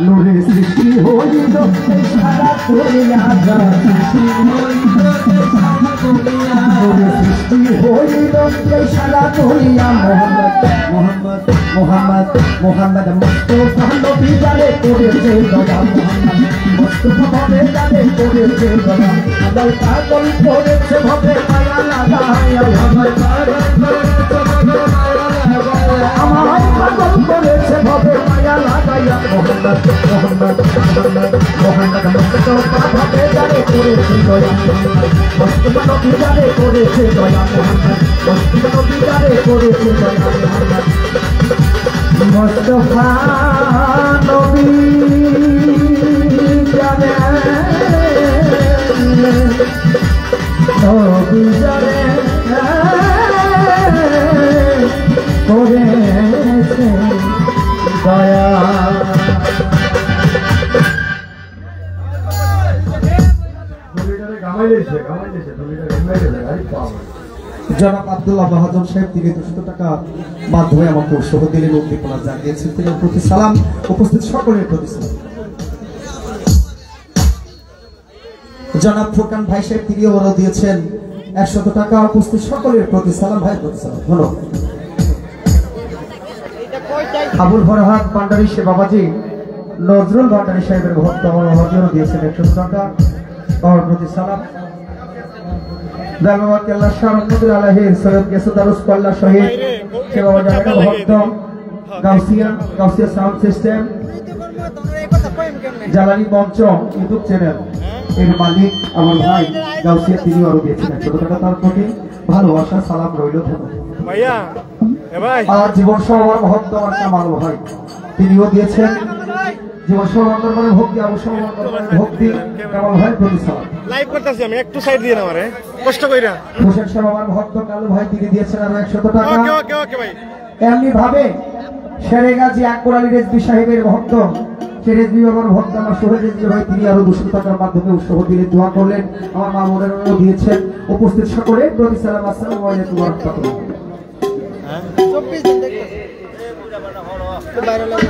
নূরে সৃষ্টি হইল সারা দুনিয়া নূরে সৃষ্টি হইল সারা দুনিয়া মোহাম্মদ মোহাম্মদ মোহাম্মদ মুস্তাফা নবী জানে করেছে দয়া মোহাম্মদ মুস্তাফা ভাবে জানে করেছে দয়া আমার পাগল করেছে ভাবে মায়া লাগায় আমার পাগল করেছে ভাবে মায়া লাগাইয়া মোহাম্মদ মোহাম্মদ মোহাম্মদ মোহাম্মদ মুস্তাফা ভাবে জানে করেছে দয়া মুস্তাফা নবী জানে করেছে দয়া মোহাম্মদ মুস্তাফা নবী জানে করেছে দয়া মোহাম্মদ মুস্তাফা নবী জানে নবী জানে করেছে দয়া জনাব আব্দুল্লাহ মহাজন সাহেব তিনি 200 টাকা মাধ্যমে আমাকে উৎসাহ দিলেন উদ্দীপনা জানিয়েছেন তিনি প্রতি সালাম উপস্থিত সকলের প্রতি সালাম জনাব ফুরকান ভাই সাহেব তিনি ওরা দিয়েছেন 100 টাকা উপস্থিত সকলের প্রতি সালাম ভাই প্রতি সালাম ধন্যবাদ আবুল ফরহাদ ভান্ডারী সে বাবাজি নজরুল ভান্ডারী সাহেবের ভক্ত মহাজন দিয়েছেন 100 টাকা আমার প্রতি সালাম দালবাবা কেল্লা শাহরুদ্দিন আলাহি সৈয়দ গেসুদারুস পাল্লা শহীদ সে বাবা জানেন ভক্ত গাউসিয়া সাউন্ড সিস্টেম জালালি মঞ্চ ইউটিউব চ্যানেল এর মালিক আমার ভাই গাউসিয়া তিনি আরো দিয়েছেন 100 টাকা তার প্রতি ভালোবাসা সালাম রইল ভাইয়া আর জীবন সবার ভক্ত আমার কামাল ভাই তিনিও দিয়েছেন জীবন সবার মানে ভক্তি আবু সবার ভক্তি কামাল ভাই প্রতি সালাম লাইভ করতেছি আমি একটু সাইড দিয়ে নাও রে কষ্ট কইরা হোসেন সবার ভক্ত কালু ভাই তিনি দিয়েছেন আর 100 টাকা ওকে ভাই এমনি ভাবে শেরেগাজী আকবর আলী রেজবি সাহেবের ভক্ত শেরেজবি বাবার ভক্ত আমার সোহেল রেজবি ভাই তিনি আরো 200 টাকার মাধ্যমে উৎসাহ দিলেন দোয়া করলেন আমার মা বোনেরাও দিয়েছেন উপস্থিত সকলে প্রতি সালাম আসসালামু আলাইকুম ওয়া রাহমাতুল্লাহ 24 দিন দেখতেছি এই বুড়া বাটা হলো বাইরে লাগে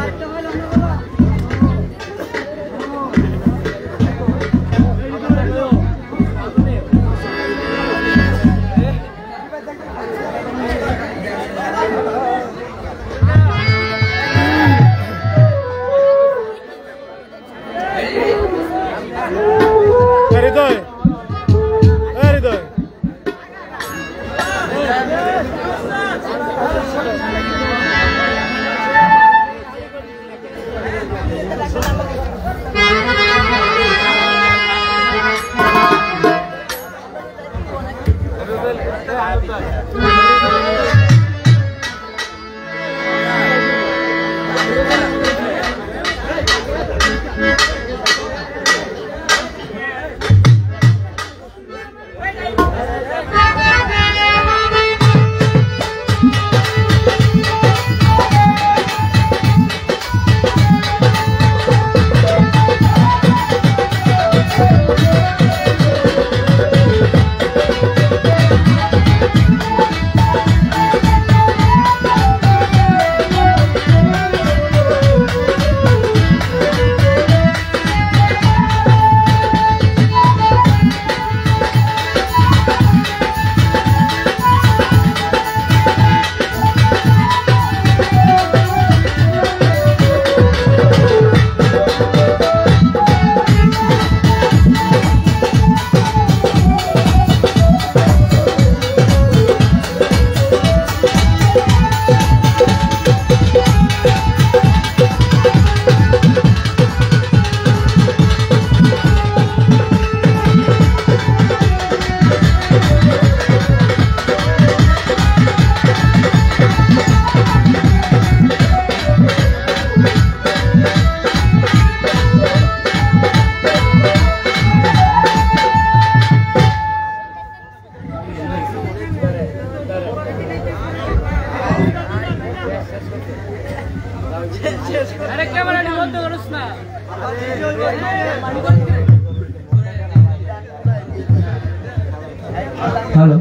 hello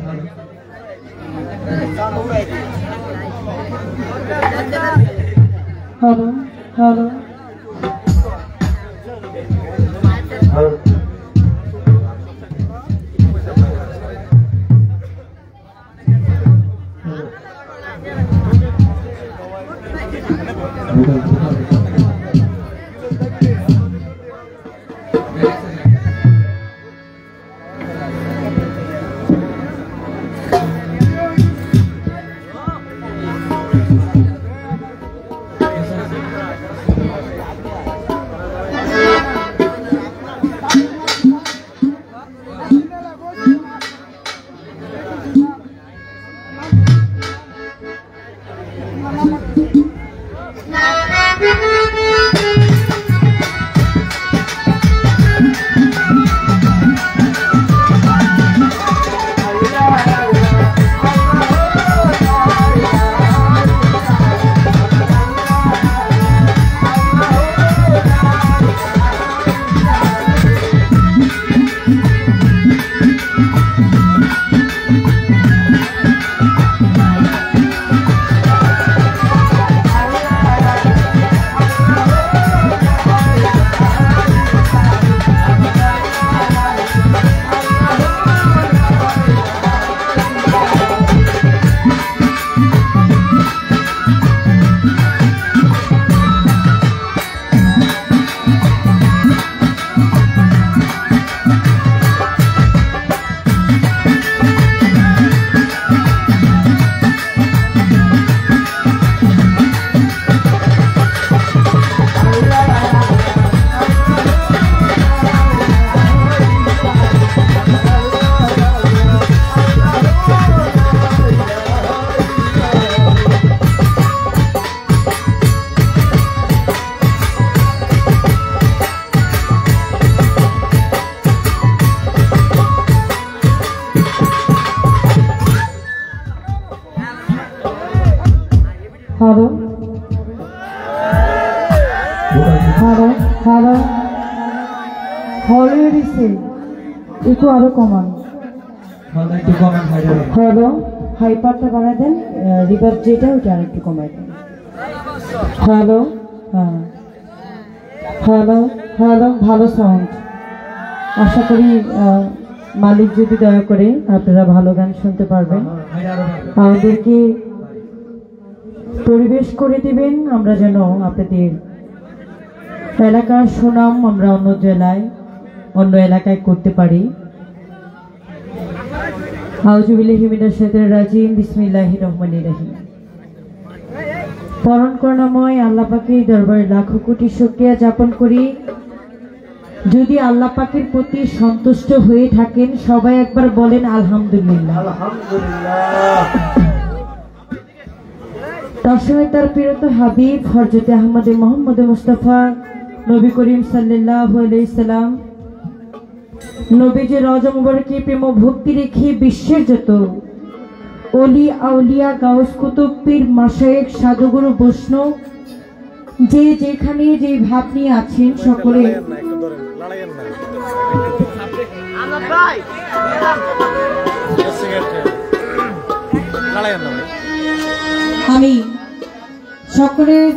hello hello hello hello hello হলে দিছে একটু আরো কমান হ্যালো হাইপারটা বাড়াই দেন রিভার্ব যেটা ওটা আর একটু কমাই দেন হ্যালো হ্যাঁ হ্যালো হ্যালো ভালো সাউন্ড আশা করি মালিক যদি দয়া করে আপনারা ভালো গান শুনতে পারবেন আমাদেরকে পরিবেশ করে দিবেন আমরা যেন আপনাদের এলাকার সুনাম আমরা অন্য জেলায় অন্য এলাকায় করতে পারি আউযু বিল্লাহি মিনাশ শাইতানির রাজিম বিসমিল্লাহির রহমানির রহিম পরম করুণাময় আল্লাহ পাকের দরবারে লাখো কোটি শুকরিয়া জ্ঞাপন করি যদি আল্লাহ পাকের প্রতি সন্তুষ্ট হয়ে থাকেন সবাই একবার বলেন আলহামদুলিল্লাহ আলহামদুলিল্লাহ তার তার প্রিয়ত হাবিব হযরত আহমদ মুহাম্মদ মুস্তাফা নবী করিম সাল্লাল্লাহু আলাইহি সাল্লাম নবীজির রওজা মুবারকে প্রেম ও ভক্তি রেখে বিশ্বের যত ওলি আউলিয়া গাউস কুতুব পীর মাশায়েখ সাধুগুরু বৈষ্ণব যে যেখানে যে ভাব নিয়ে আছেন সকলে আমি সকলের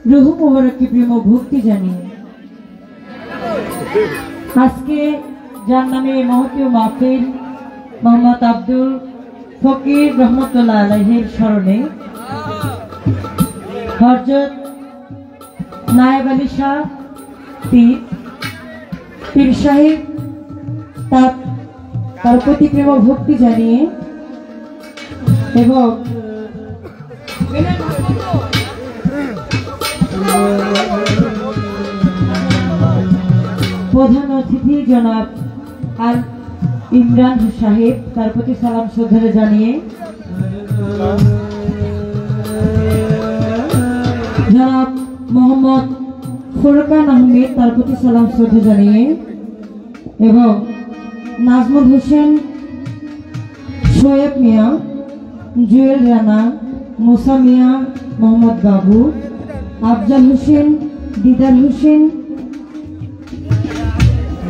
রূহ মুবারকে প্রেম ও ভক্তি জানিয়ে আজকে যার নামে মহতীয় মাহফিল মোহাম্মদ আব্দুল ফকির রহমতুল্লাহ আলাইহির স্মরণে হযরত নায়েব আলী শাহ পীর সাহেব তার প্রতি প্রেম ও ভক্তি জানিয়ে এবং প্রধান অতিথি জনাব আল ইমরান সাহেব তার প্রতি সালাম শ্রদ্ধা জানিয়ে জনাব মোহাম্মদ ফুরকান আহমেদ তার প্রতি সালাম শ্রদ্ধা জানিয়ে এবং নাজমুল হোসেন শোয়েব মিয়া জুয়েল রানা মুসা মিয়া মোহাম্মদ বাবু আফজাল হোসেন, দিদার হোসেন,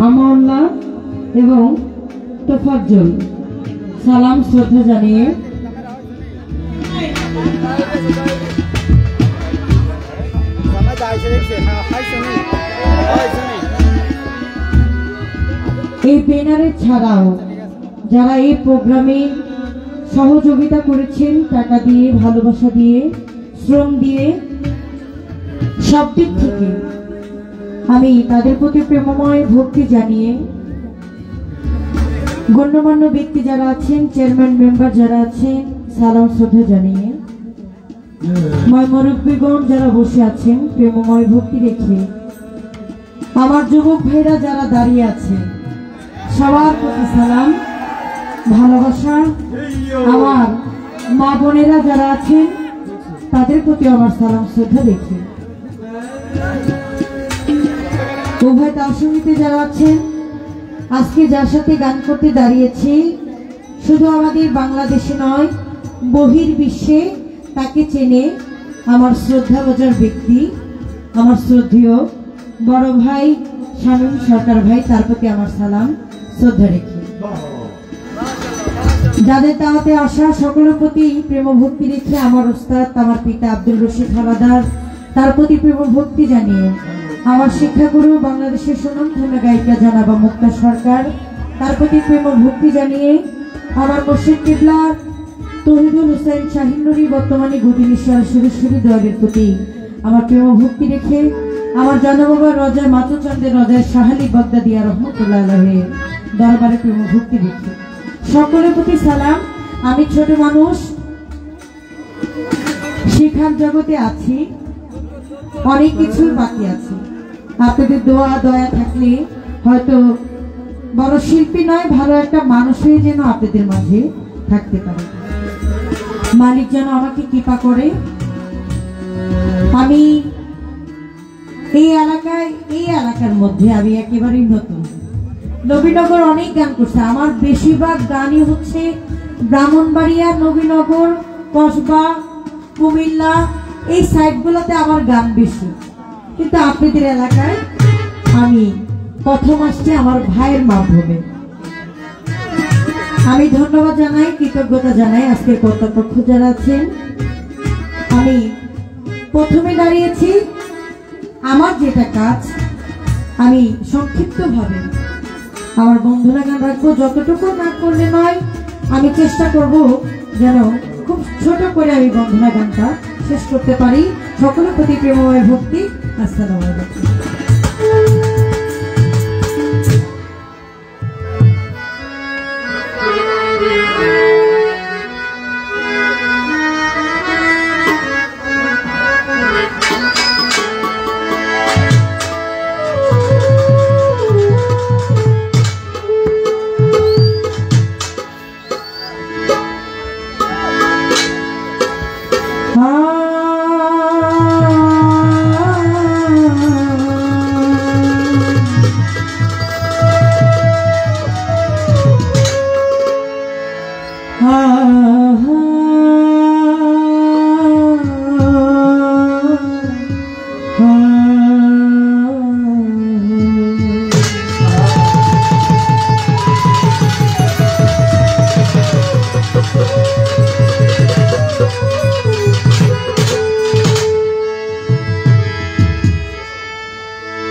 আমাউল্লাহ এবং তোফাজ্জল সালাম শ্রদ্ধা জানিয়ে এই ব্যানারে ছাড়াও যারা এই প্রোগ্রামে সহযোগিতা করেছেন টাকা দিয়ে, ভালোবাসা দিয়ে, শ্রম দিয়ে, সব দিক থেকে আমি তাদের প্রতি প্রেমময় ভক্তি জানিয়ে গণ্যমান্য ব্যক্তি যারা আছেন, চেয়ারম্যান মেম্বার যারা আছেন, সালাম শ্রদ্ধা জানিয়ে মুরব্বীগণ যারা বসে আছেন প্রেমময় ভক্তি রেখে আমার যুবক ভাইরা যারা দাঁড়িয়ে আছে সবার প্রতি সালাম ভালোবাসা। আমার মা বোনেরা যারা আছেন তাদের প্রতি আমার সালাম শ্রদ্ধা রেখে উভয় তার সঙ্গীতে যারা আছেন আজকে যার সাথে গান করতে দাঁড়িয়েছি শুধু আমাদের বাংলাদেশে নয় বহির্বিশ্বে তাকে চেনে আমার শ্রদ্ধাভাজন ব্যক্তি, আমার শ্রদ্ধেয় বড় ভাই শামীম সরকার ভাই, তার প্রতি আমার সালাম শ্রদ্ধা রেখে যাদের দাওয়াতে আসা সকলের প্রতি প্রেম ভক্তি রেখে আমার ওস্তাদ আমার পিতা আব্দুল রশিদ হাওলাদার তার প্রতি প্রেম ভক্তি জানিয়ে আমার শিক্ষাগুরু বাংলাদেশের সুনামধন্য গায়িকা জনাবা মুক্তা সরকার তার প্রতি প্রেম ভক্তি জানিয়ে আমার মসজিদ কিবলা তহিদুল হোসেন শাহিন নুরি বর্তমানে গুদিনেশ্বর সুরেশ্বরী দলের প্রতি আমার প্রেম ভক্তি রেখে আমার জনবাবা রজা মাতুচন্দ্রের রজায় শাহালি বাগদাদিয়া রহমতুল্লাহ আলাইহি দরবারে প্রেম ভক্তি রেখে সকলের প্রতি সালাম। আমি ছোট মানুষ, শিক্ষার জগতে আছি, অনেক কিছু বাকি আছে। আপনাদের দোয়া দয়া থাকলে হয়তো বড় শিল্পী নয় ভালো একটা মানুষ হয়ে যেন আপনাদের মাঝে থাকতে পারে, মালিক যেন আমাকে কৃপা করে। আমি এই এলাকার মধ্যে আমি একেবারেই নতুন। নবীনগর অনেক গান করছে, আমার বেশিরভাগ গানই হচ্ছে ব্রাহ্মণবাড়িয়া, নবীনগর, কসবা, কুমিল্লা এই সাইডগুলোতে আমার গান বেশি। কিন্তু আপনাদের এলাকায় আমি প্রথম আসছি আমার ভাইয়ের মাধ্যমে। আমি ধন্যবাদ জানাই, কৃতজ্ঞতা জানাই আজকের কর্তৃপক্ষ যারা আছেন। আমি প্রথমে দাঁড়িয়েছি, আমার যেটা কাজ আমি সংক্ষিপ্তভাবে আমার বন্ধুরা গান রাখবো, যতটুকু না করলে নয় আমি চেষ্টা করব যেন খুব ছোট করে আমি বন্ধুরা গানটা শেষ করতে পারি। সকলের প্রতি প্রেমময় ভক্তি। আসসালামু আলাইকুম।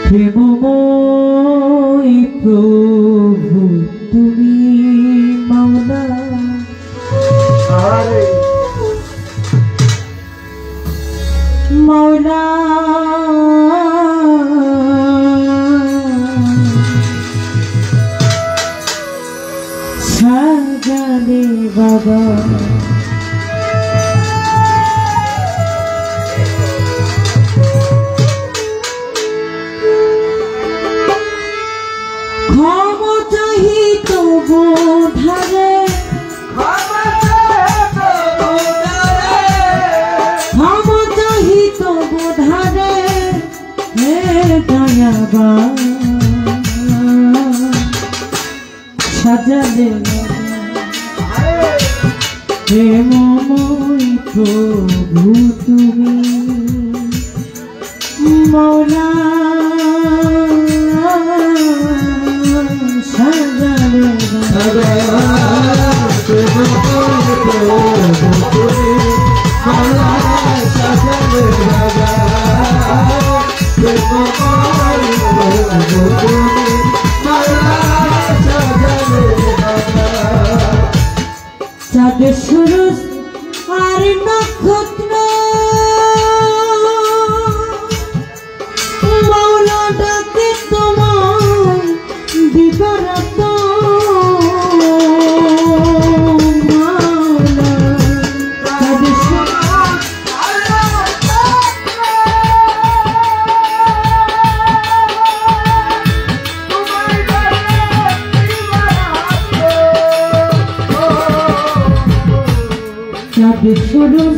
প্রেমময় প্রভু তুমি মাওলা, মাওলা সাজালে বাবা ধারে ক্ষমতাহিত বোধারে হে দয়াবা সাজালে প্রেমময় প্রভু তুমি মৌলা সাজালে চাঁদের সুরজ আর নক্ষত্র মৌলা ডাকে তোমায় দিবারাত মৌলা চাঁদের সুরজ চাঁদের সুরজ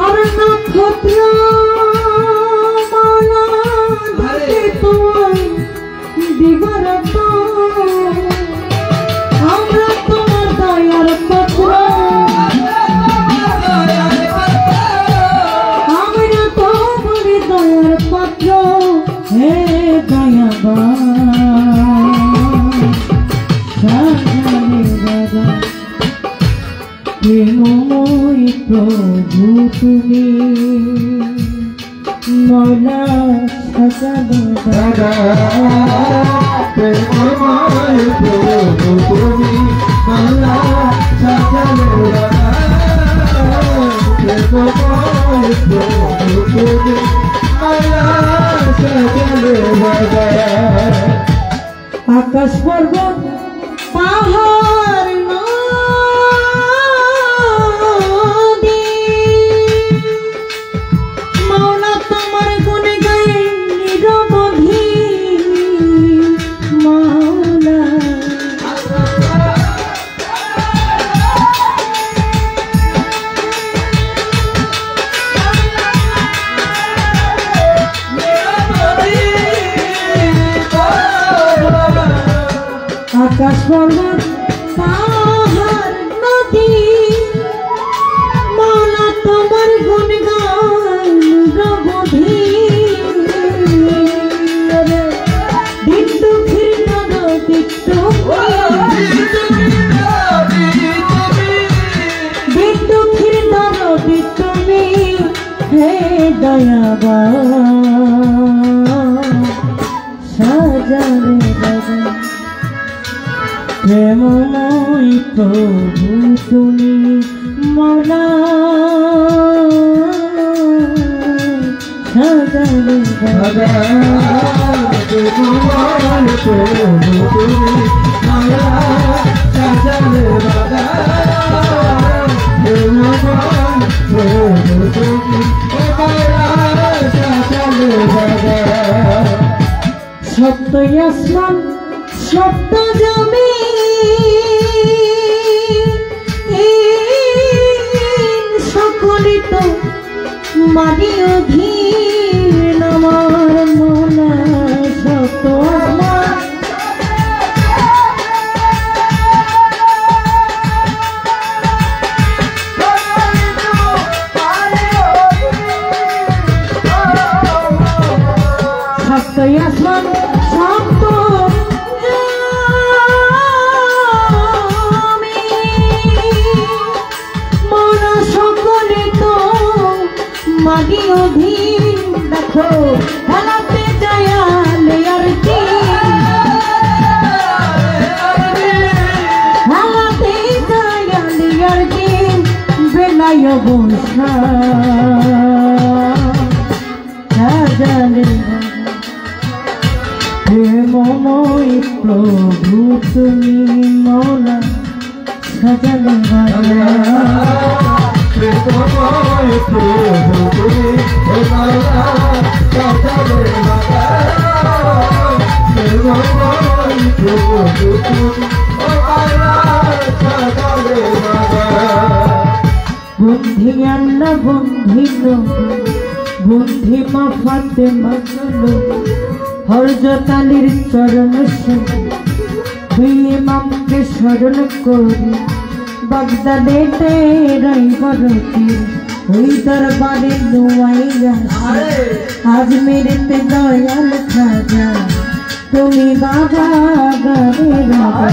আর নক্ষত্র মৌলা ডাকে তোমায় দিবারাত আমরা তোমার দয়ার পাত্র আমরা তোমার দয়ার পাত্র হে দয়াবান সাজালে বাবা প্রেমময় প্রভু তুমি মৌলা সাজালে বাবা প্রেমময় প্রভু তুমি মৌলা সাজালে বাবা প্রেমময় প্রভু তুমি মৌলা সাজালে বাবা আকাশ পর্বত পাহাড় নদী মৌলা তোমার গুণে গায়ে নিরবধি মৌলা আকাশ পর্বত পাহাড় নদী মৌলা তোমার গুণগান রবধি দিন দুঃখের নদী দিন দুঃখের নদী তুমি হে দয়াবান সাজালে বাবা প্রেমময় প্রভু তুমি মৌলা সাজালে বাবা প্রেমময় প্রভু তুমি মৌলা সাজালে বাবা প্রেমময় প্রভু তুমি মৌলা সাজালে বাবা সপ্ত আসমান সপ্ত জমিন সকলে তো মানি অধীন আমার মৌলা সপ্ত আসমান সপ্ত আসমান সপ্ত মৌলা সকলে তো মানি অধীন দেখো খেলাতে যায়ালে আর কি খেলাতে যায়ালে আর কি বেলায় বসা সাজালে প্রেমময় প্রভু তুমি মৌলা সাজালে বাবা প্রেমময় প্রভু তুমি মৌলা সাজালে বাবা প্রেমময় প্রভু তুমি মৌলা সাজালে বাবা বন্ধি আল্লাহ বন্ধি নবী বন্ধি মা ফাতেমা হযরত আলীর চরণ দুই ইমামকে স্মরণ করি বাগদাদেতে রইবরতি ওই দরবারে নুয়াইয়া আজ মেরেতে দয়াল খাজা তুমি বাবা গারে বাবা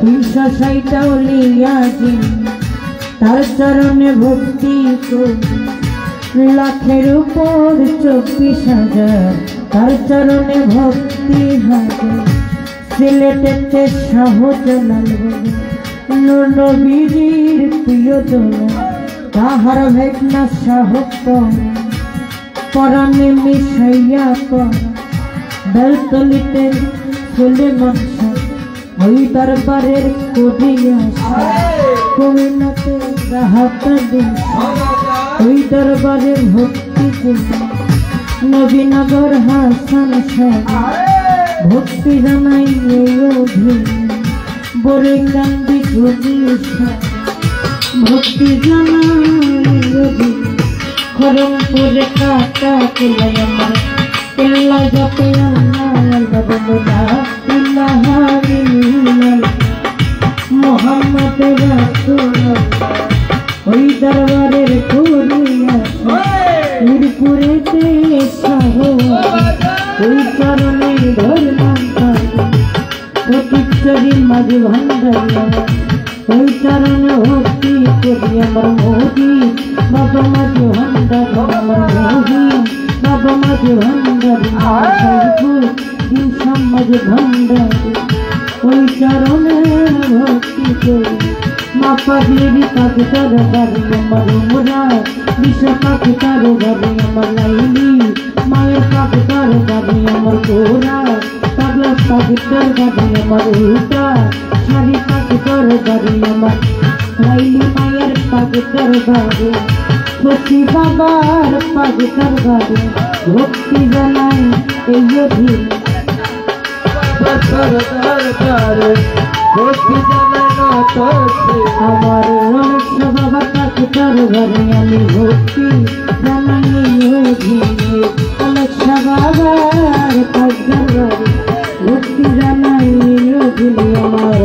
360 লিয়া জি তার চরণে ভক্তি করি লাখের উপর 24,000 তার চরণে ভক্তি হাজার সিলেটেতে শাহজালাল বাবা নবীর প্রিয় দোলা তাহার ভেগনা শাহ পরাণে মিশাইয়া পরা বেলতলিতে সুলেমান শাহ ওই দরবারের করিয়া কবিনাতে রাহাতা দিন ওই দরবারে ভক্তি করি নবীনগর হাসান শাহ ভক্তি জানাই এই অধীন বোরেঙ্গান্দি ঘুরিয়েছে ভক্তি জানাই অধীন খরমপুরে কাটা কেলাই আমার কেল্লা জপে মোহাম্মদ রাসূলুল্লাহ ওই দরবারের ঘুরিয়া মিরপুরেতে শাহ ওই চরণে ধরলাম প্রতিচ্ছবি মাঝে ভান্ডার ওই চরণে ভক্তি করি আমার মোদি বাবা মাঝে ভান্ডার আমার মোদি বাবা মাঝে ভান্ডার মাঝে ভান্ডার ওই চরণে ভক্তি করি মা পাগলি পাকে তার বাড়ি আমার মোরা বিশ্ব পাকে তার বাড়ি আমার লাইলি মায়ের পাকে তার বাড়ি আমার গোরা পাগলা পাকে তার বাড়ি আমার উল্টা শাড়ি পাকে তার বাড়ি আমার লাইলি মায়ের পাকে তার বাড়ি সখী বাবার পাকে তার বাড়ি ভক্তি জানাই এই অধীন আমার রমেশ বাবা পাকে তার বাড়ি আমি ভক্তি জানাই এই অধীনে রমেশ বাবার পাকে বাড়ি ভক্তি জানাই এই অধীনে আমার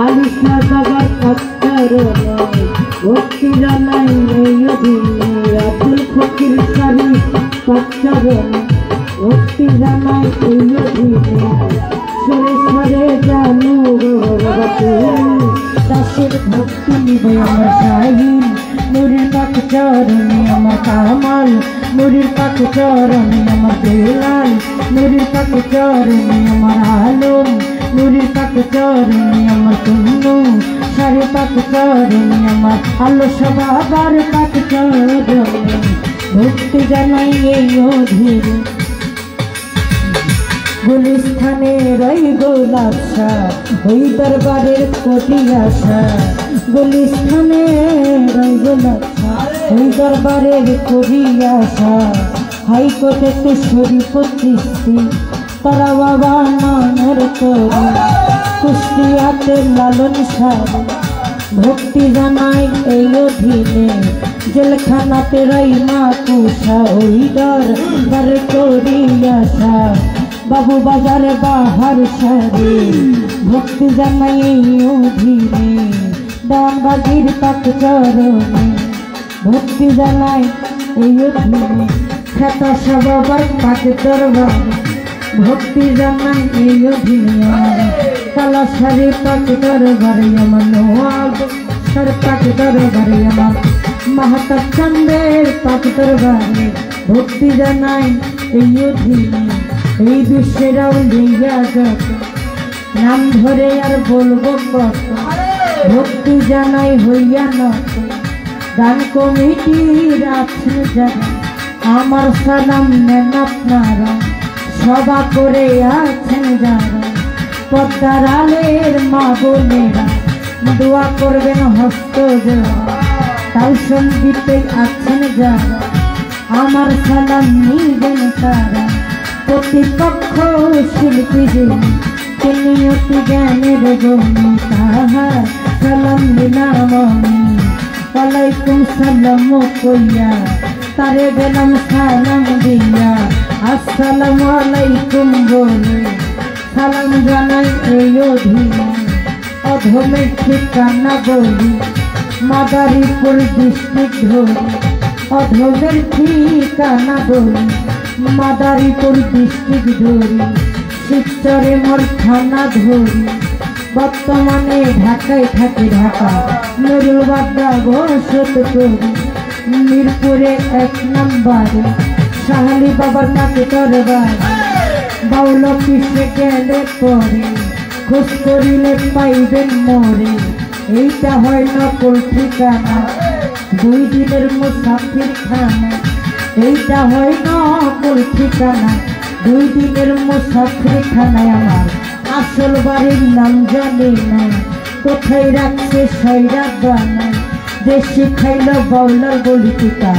আলিশা বাবার পাকে ভক্তি জানাই এই অধীনে আব্দুল ফকির শাড়ি পাকে ভক্তি জানাই এই অধীনে সরে জানু দাসের ভক্তি নিবে আমার শাহিন নুরির পাক চরণে আমার কামাল নুরির পাক চরণে আমার বেলাল নুরির পাক চরণে আমার আলম নুরির পাক চরণে আমার কুন্নু সারে পাক চরণে আমার আলো সবার পাক চরণে ভক্তি জানাই এই অধীনে গুলিস্থানে রই গোলাপ শাহ ওই দরবারের কোটি আশা গুলিস্থানে রই গোলাপ শাহ ওই দরবারের কোটি আশা হাইকোর্টে তুষরি 25 তারা বাবা নামের তরি কুষ্টিয়াতে লালন শাহ ভক্তি জানাই এই অধীনে জেলখানাতে রই মা কুষা ওই দরবার কোটি আশা বাবু বাজারে বাহার সারে ভক্তি জানাই এই অধীনে দামবাগির পাক চরণে ভক্তি জানাই এই অধীনে খ্যাত সবার পাক দরবারে ভক্তি জানাই এই অধীনে কালা সারি পাক দরবারে আমার নোয়াব সর পাক দরবারে আমার মাহাতাব চন্দের পাক দরবারে ভক্তি জানাই এই অধীনে এই বিশ্বেরাও লিয়া যত নাম ধরে আর বলবো কত ভক্তি জানাই হইয়া নত গান কমিটির আছেন যারা আমার সালাম নেন আপনারা সভা করে আছেন যারা পদ্মার আলের মা বোনেরা দোয়া করবেন হস্ত জোড়া তাই সঙ্গীতে আছেন যারা আমার সালাম নিবেন তারা প্রতিপক্ষ শিল্পী যিনি অতি জ্ঞানের গণী তাহার সালাম দিলাম আমি ওয়ালাইকুম সালাম কইয়া তারে গেলাম সালাম দিয়া আসসালামু আলাইকুম বলে সালাম জানাই এই অধীনে অধমের ঠিকানা বলি মাদারীপুর ডিস্ট্রিক্ট ধরে অধমের ঠিকানা ধরি মাদারীপুর ডিস্ট্রিক্ট ধরি শিবচরে মোর থানা ধরি বর্তমানে ঢাকায় থাকি ঢাকা নুরুলবাড্ডা বসত করি মিরপুরে 1 নম্বরে সাহালি বাবার কাছে দরবার বাউল অফিসে গেলে পরে খোঁজ করিলে পাইবেন মোরে এইটা হয় নকল ঠিকানা 2 দিনের মুসাফির খানা এইটা হয় নকল ঠিকানা 2 দিনের মুসাফির খানায় আমার আসল বাড়ির নাম জানি না কোথায় রাখছে সয়রা বানা যে শিখাইল বাউলার বলি পিতা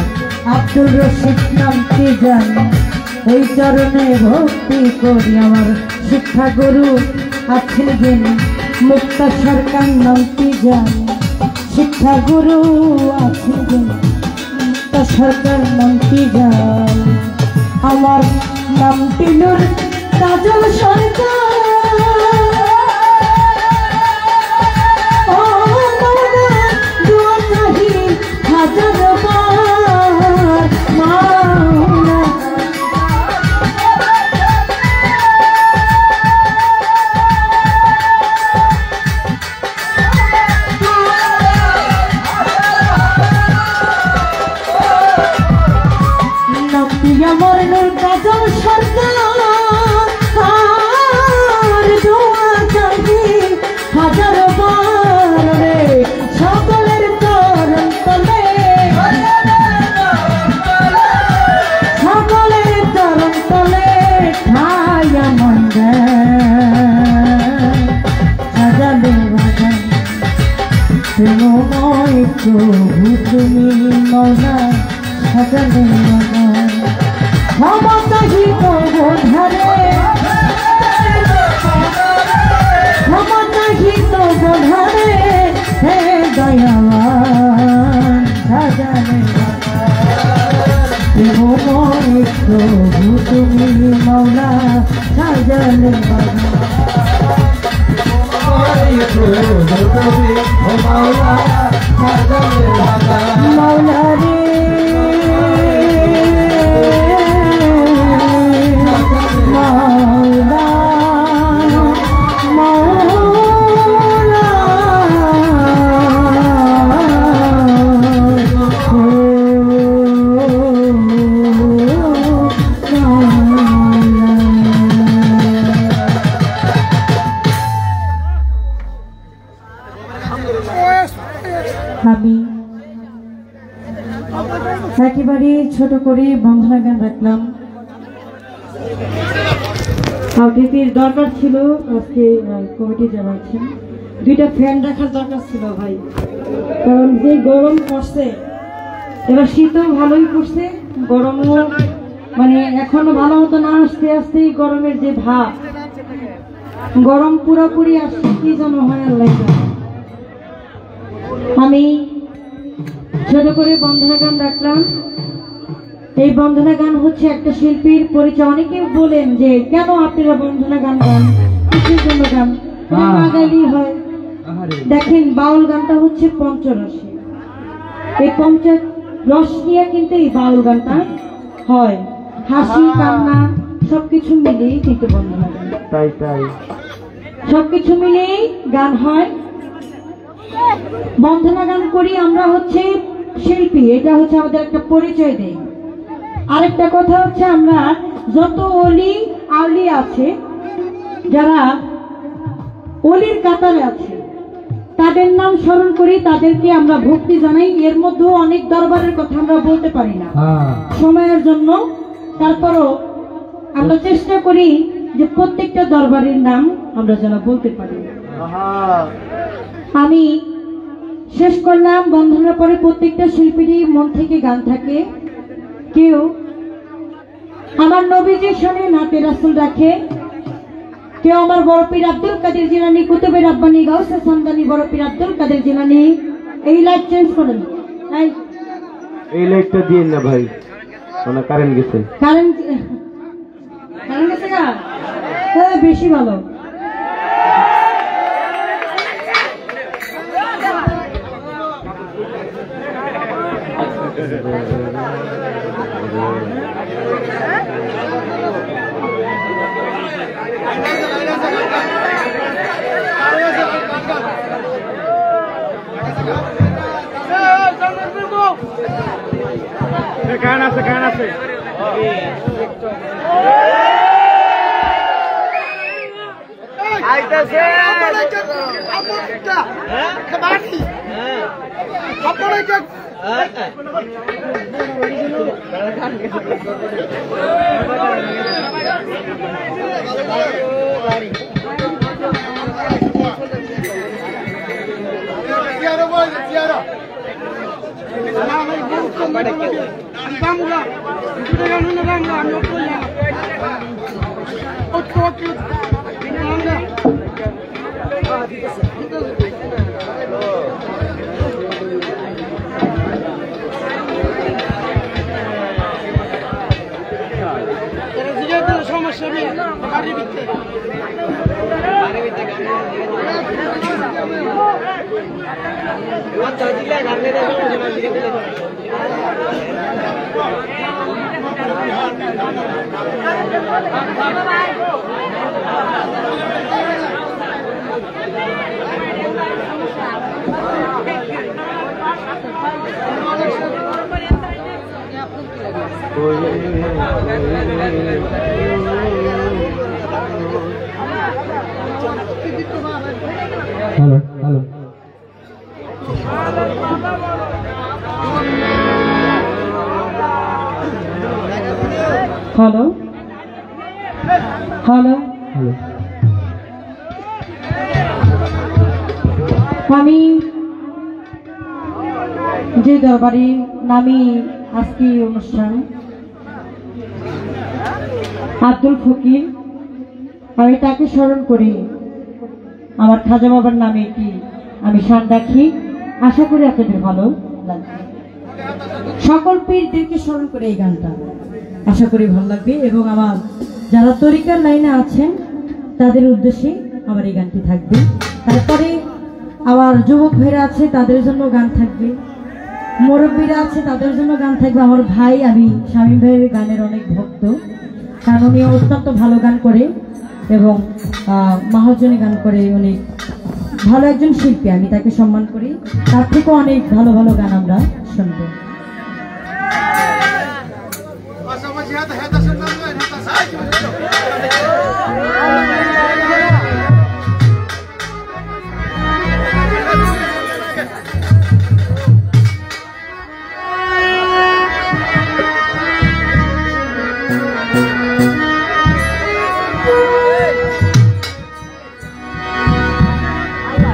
আব্দুল রশিদ নামটি জানি এই চরণে ভক্তি করি আমার শিক্ষা গুরু আছেন জ্ঞানী মুক্তা সরকার নামটি জানি শিক্ষা গুরু আছেন জ্ঞানী মুক্তা সরকার নামটি জানি আমার নামটি নূর কাজল সরকার আমার নূর কাজল সরকার দোয়া চাহি হাজার বার রে সকলের চরণ তলে সকলের চরণ তলে খায়া মন্দ সাজালে বাজান প্রেমময় প্রভু তুমি মৌলা সাজালে বাজান ক্ষমতাহিত বোধারে ক্ষমতাহিত বোধারে হে দয়াবান সাজানে প্রেমময় প্রভু তুমি মৌলা সাজানে মৌলা রে আমি একেবারে ছোট করে বন্ধনা গান রাখলাম আবৃত্তির দরকার ছিল আজকে কমিটি জানাচ্ছেন 2টা ফ্যান রাখার দরকার ছিল ভাই কারণ যে গরম পড়ছে এবার শীতও ভালোই পড়ছে গরমও মানে এখনো ভালো মতো না আসতে আসতেই গরমের যে ভাব গরম পুরোপুরি আসছে কি যেন হয় আল্লাহ আমি ছোট করে বন্ধনা গান রাখলাম এই বন্ধনা গান হচ্ছে একটা শিল্পীর পরিচয় অনেকে বলেন যে কেন আপনারা বন্ধনা গান গান কিসের জন্য গান বাঙালি হয় দেখেন বাউল গানটা হচ্ছে পঞ্চরসে এই পঞ্চরস নিয়ে কিন্তু এই বাউল গানটা হয় হাসি কান্না সবকিছু মিলেই কিন্তু বন্ধনা গান তাই তাই সবকিছু মিলেই গান হয় বন্ধনা গান করি আমরা হচ্ছে শিল্পী এটা হচ্ছে আমাদের একটা পরিচয় দেয় আরেকটা কথা হচ্ছে আমরা যত অলি আউলি আছে যারা অলির কাতারে আছে তাদের নাম স্মরণ করি তাদেরকে আমরা ভক্তি জানাই এর মধ্যেও অনেক দরবারের কথা আমরা বলতে পারি না সময়ের জন্য তারপরও আমরা চেষ্টা করি যে প্রত্যেকটা দরবারের নাম আমরা যেন বলতে পারি আমি শেষ করলাম বন্ধনের পরে প্রত্যেকটা শিল্পীরই মন থেকে গান থাকে কেউ আমার নবীজির সামনে নাতে রাসূল রাখে কেউ আমার বড় পীর আব্দুল কাদের জিলানী কুতুবে রাব্বানী গাউসে সামদানি বড় পীর আব্দুল কাদের জিলানী এই লাইট চেঞ্জ করেন এই লাইটটা দিয়েন না ভাই মানে কারেন্ট গেছে কারেন্ট গেছে না বেশি ভালো গান আছে আইতাছে সমস্যা নেই বাড়ির ভিতরে hello hello hello hello hello আমি যে দরবারে নামি আজকে অনুষ্ঠান আব্দুল ফকির, আমি তাকে স্মরণ করি আমার খাজা বাবার নামে কি আমি শান রাখি। আশা করি আপনাদের ভালো লাগবে। সকল পীরদেরকে স্মরণ করে এই গানটা আশা করি ভালো লাগবে এবং আমার যারা তরিকার লাইনে আছেন তাদের উদ্দেশ্যে আমার এই গানটি থাকবে। তারপরে আমার যুবক ভাইরা আছে তাদের জন্য গান থাকবে, মুরব্বীরা আছে তাদের জন্য গান থাকবে। আমার ভাই, আমি শামীম ভাইয়ের গানের অনেক ভক্ত, কারণ উনি অত্যন্ত ভালো গান করে এবং মহাজনী গান করে, অনেক ভালো একজন শিল্পী, আমি তাকে সম্মান করি। তার থেকেও অনেক ভালো ভালো গান আমরা শুনবো।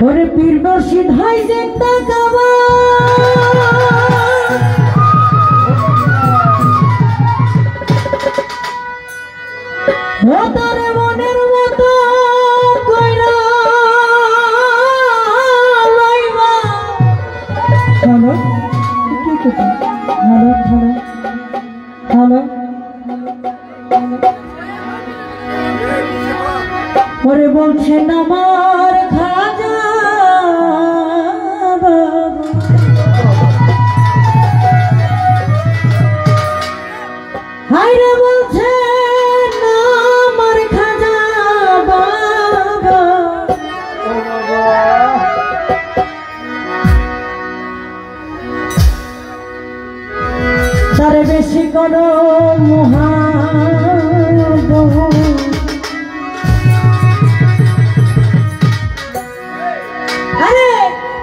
ওরে পীর মুর্শিদ হয় জিন্দা কাবা, ও তার মনের মতো কইরা লইবা। হ্যালো কি কথা? হ্যালো হ্যালো হ্যালো, ওরে বলছেন আমার খাজা বাবা, হায়রে বলছেন আমার খাজা বাবা, তার বেশি কোনো মহাবহ,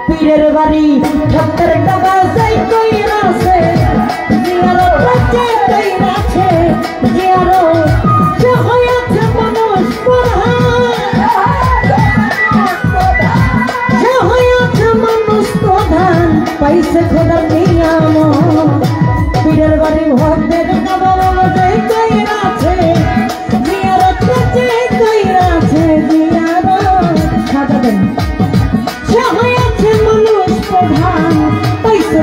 পীরের বাড়ি ভক্তের টাকা যাই কইরাছে, জিয়ারত বাচ্চা কইরাছে, জিয়ারত যে হয়েছে মানুষ প্রধান, যে হয়েছে মানুষ প্রধান, পাইছে খোদার নিয়ামত। পীরের বাড়ি ভক্তের টাকা যাই কইরাছে, জিয়ারত বাচ্চা কইরাছে, জিয়ারত সাজা দেন, যে হয়েছে মানুষ প্রধান, পাইছে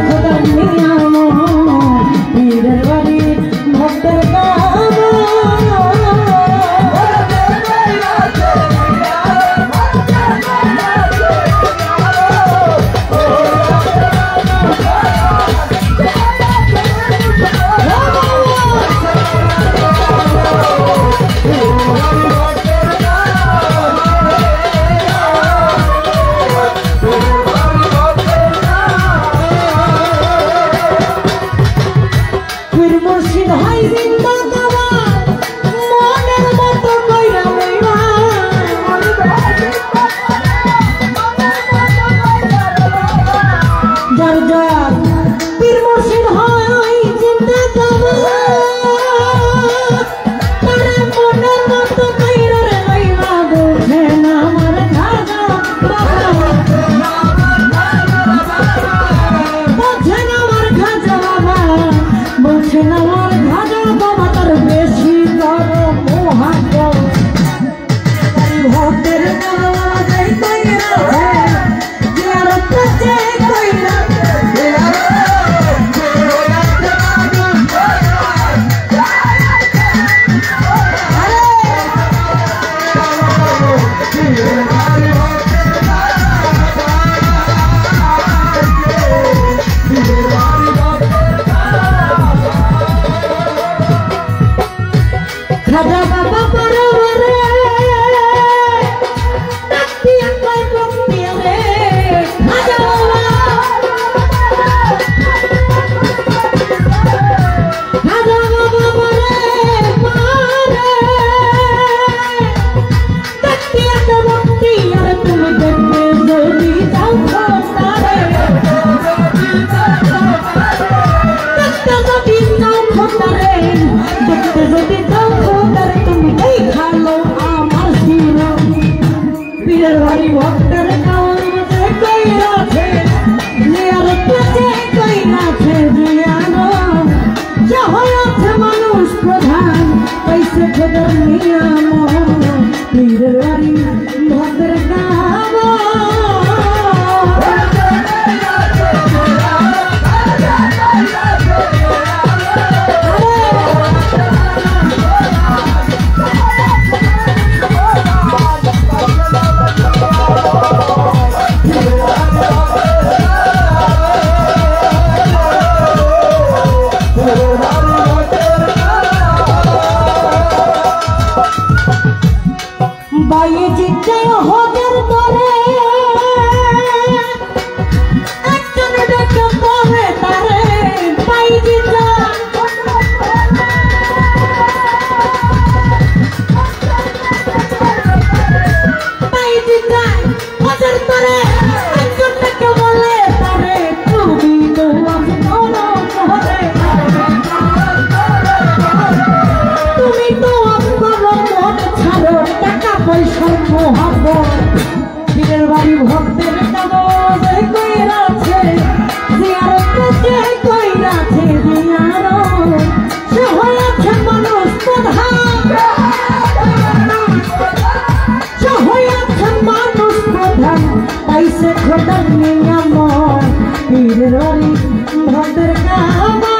খাজা বাবা পরবরে তাতি কই ভক্তি রে খাজা বাবা খাজা বাবা পরে পারে তাতি ভক্তি আর তুমি দেখবে যদি যাও খোদারে দেখতে যদি যাও খোদারে দেখতে যদি যাও খোদারে তুমি এই খালো আমার শির পীরের বাড়ি ভক্তের কাউন যে কই আছে নিয়ার পেটে কই আছে জিয়ানো যখন আছে মানুষ প্রধান কইছে খোদার নিয়ম পীরের বাড়ি ভক্তের কাউন বাইয়ে জিতে হজর করে একজন ডেকে পড়ে তারে বাইয়ে জিতে বাইয়ে জিতে হজর করে একজন ডেকে বলে তারে তুমি তো আপনো করে তুমি তো আপনো মন ছাড়ো টাকা পয়সার মোহাম্মত পীরের বাড়ি ভক্তের কাগজ কই আছে জিয়ারতে কই আছে জিয়ারত সে হয়েছে মানুষ প্রধান সে হয়েছে মানুষ প্রধান পাইছে খোদার নিয়ম পীরের বাড়ি ভক্তের কাগজ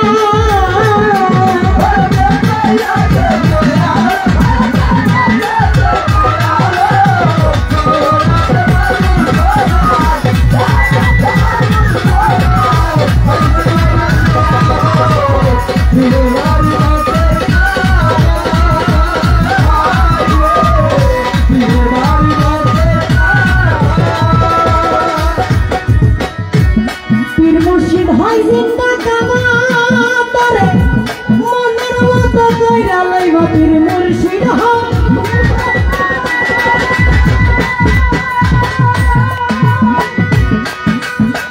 পীর মুর্শিদ হয় জিন্দা কামাতরে মনের মতো কইরা লইব পীর মুর্শিদ হয়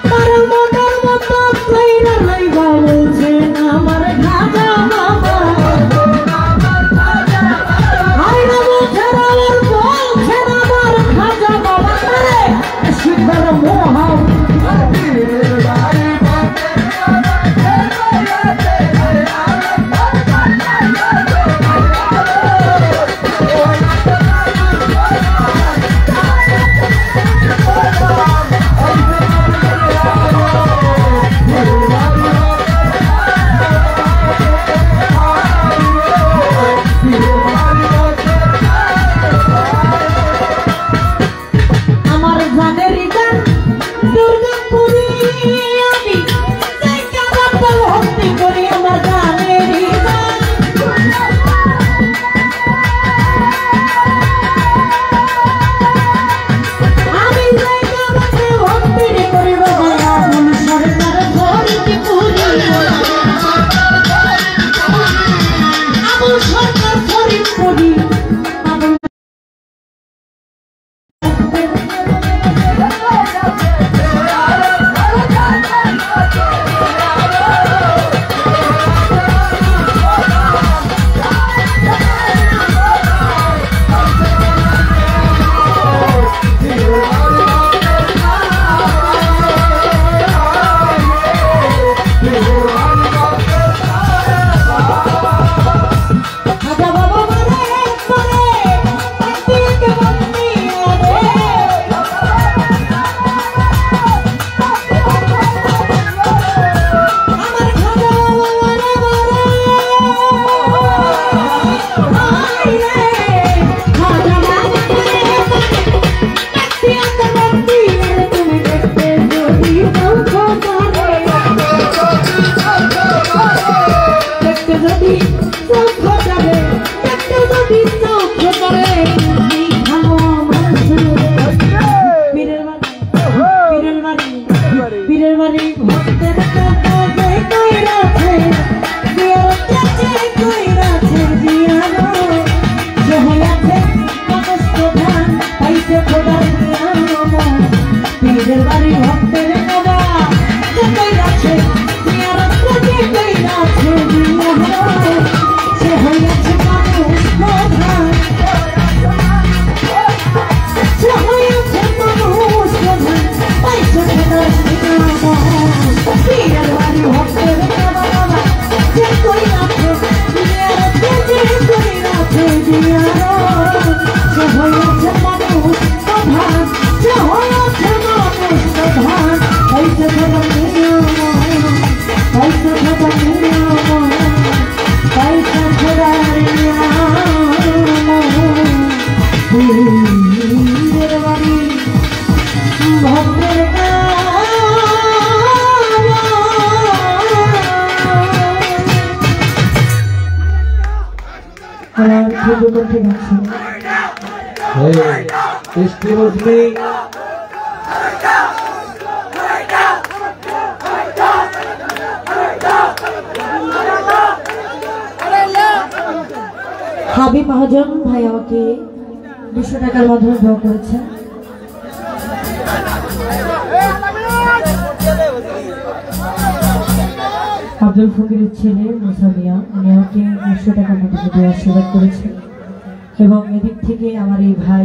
তার মনের মতো কইরা লইব বলছেন আমার খাজা বাবা আইনা বলছেন আমার বলছেন আমার খাজা বাবা তারে শিখর মোহা আমার জানের গান দুর্গাপুরি আমি জায়গা রাখতে ভক্তি করি আমার জানের গান আমি জায়গা রাখতে ভক্তি করি বাবা আপন সরকার ভক্তি করি আপন সরকার ভক্তি করি খাজা বাবা Excuse me. হাবিব মহাজন ভাই আমাকে 200 টাকার মাধ্যমে দোয়া করেছেন। আব্দুল ফকিরের ছেলে মুসামিয়া উনি আমাকে 200 টাকার মাধ্যমে দোয়া আশীর্বাদ করেছেন এবং এদিক থেকে আমার এই ভাই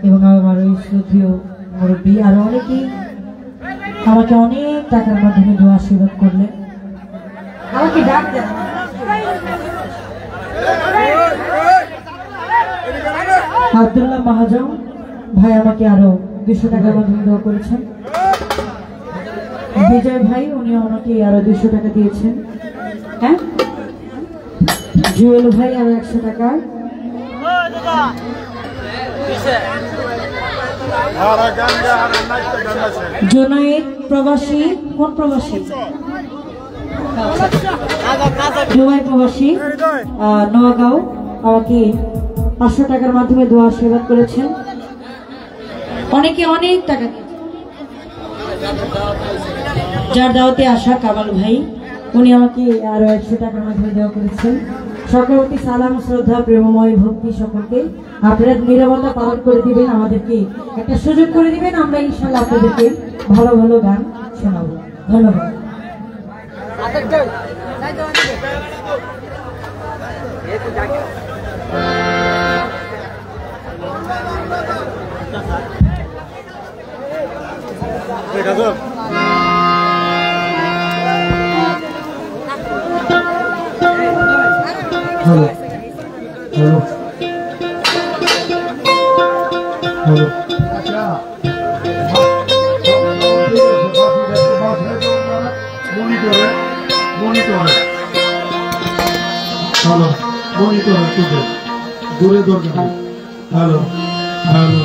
এবং আমার ওই শ্রদ্ধেয় মুরব্বী আরো অনেকেই আমাকে অনেক টাকার মাধ্যমে দোয়া আশীর্বাদ করলেন। আমাকে ডাক দেন। আব্দুল্লাহ মহাজন ভাই আমাকে আরো 200 টাকার মাধ্যমে দোয়া করেছেন। বিজয় ভাই উনি আমাকে আরো 200 টাকা দিয়েছেন। হ্যাঁ, জুয়েল ভাই আরো 100 টাকা। জোনায়েদ প্রবাসী, কোন প্রবাসী? দুবাই প্রবাসী নওগাঁও আমাকে 500 টাকার মাধ্যমে দোয়া আশীর্বাদ করেছেন। অনেকে অনেক টাকা যার দাওয়াতে আসা কামাল ভাই উনি আমাকে আরো 100 টাকার মাধ্যমে দেওয়া করেছেন। সকলকে সালাম শ্রদ্ধা প্রেমময় ভক্তি সকলকে। আপনারা নিরাপত্তা পালন করে দিবেন, আমাদেরকে একটা সুযোগ করে দিবেন, আমরা ইনশাআল্লাহ আপনাদেরকে ভালো ভালো গান শোনাবো। ধন্যবাদ। হ্যালো হ্যালো হ্যালো মনিটরে হ্যালো মনিটরে দূরে দরকার। Hello hello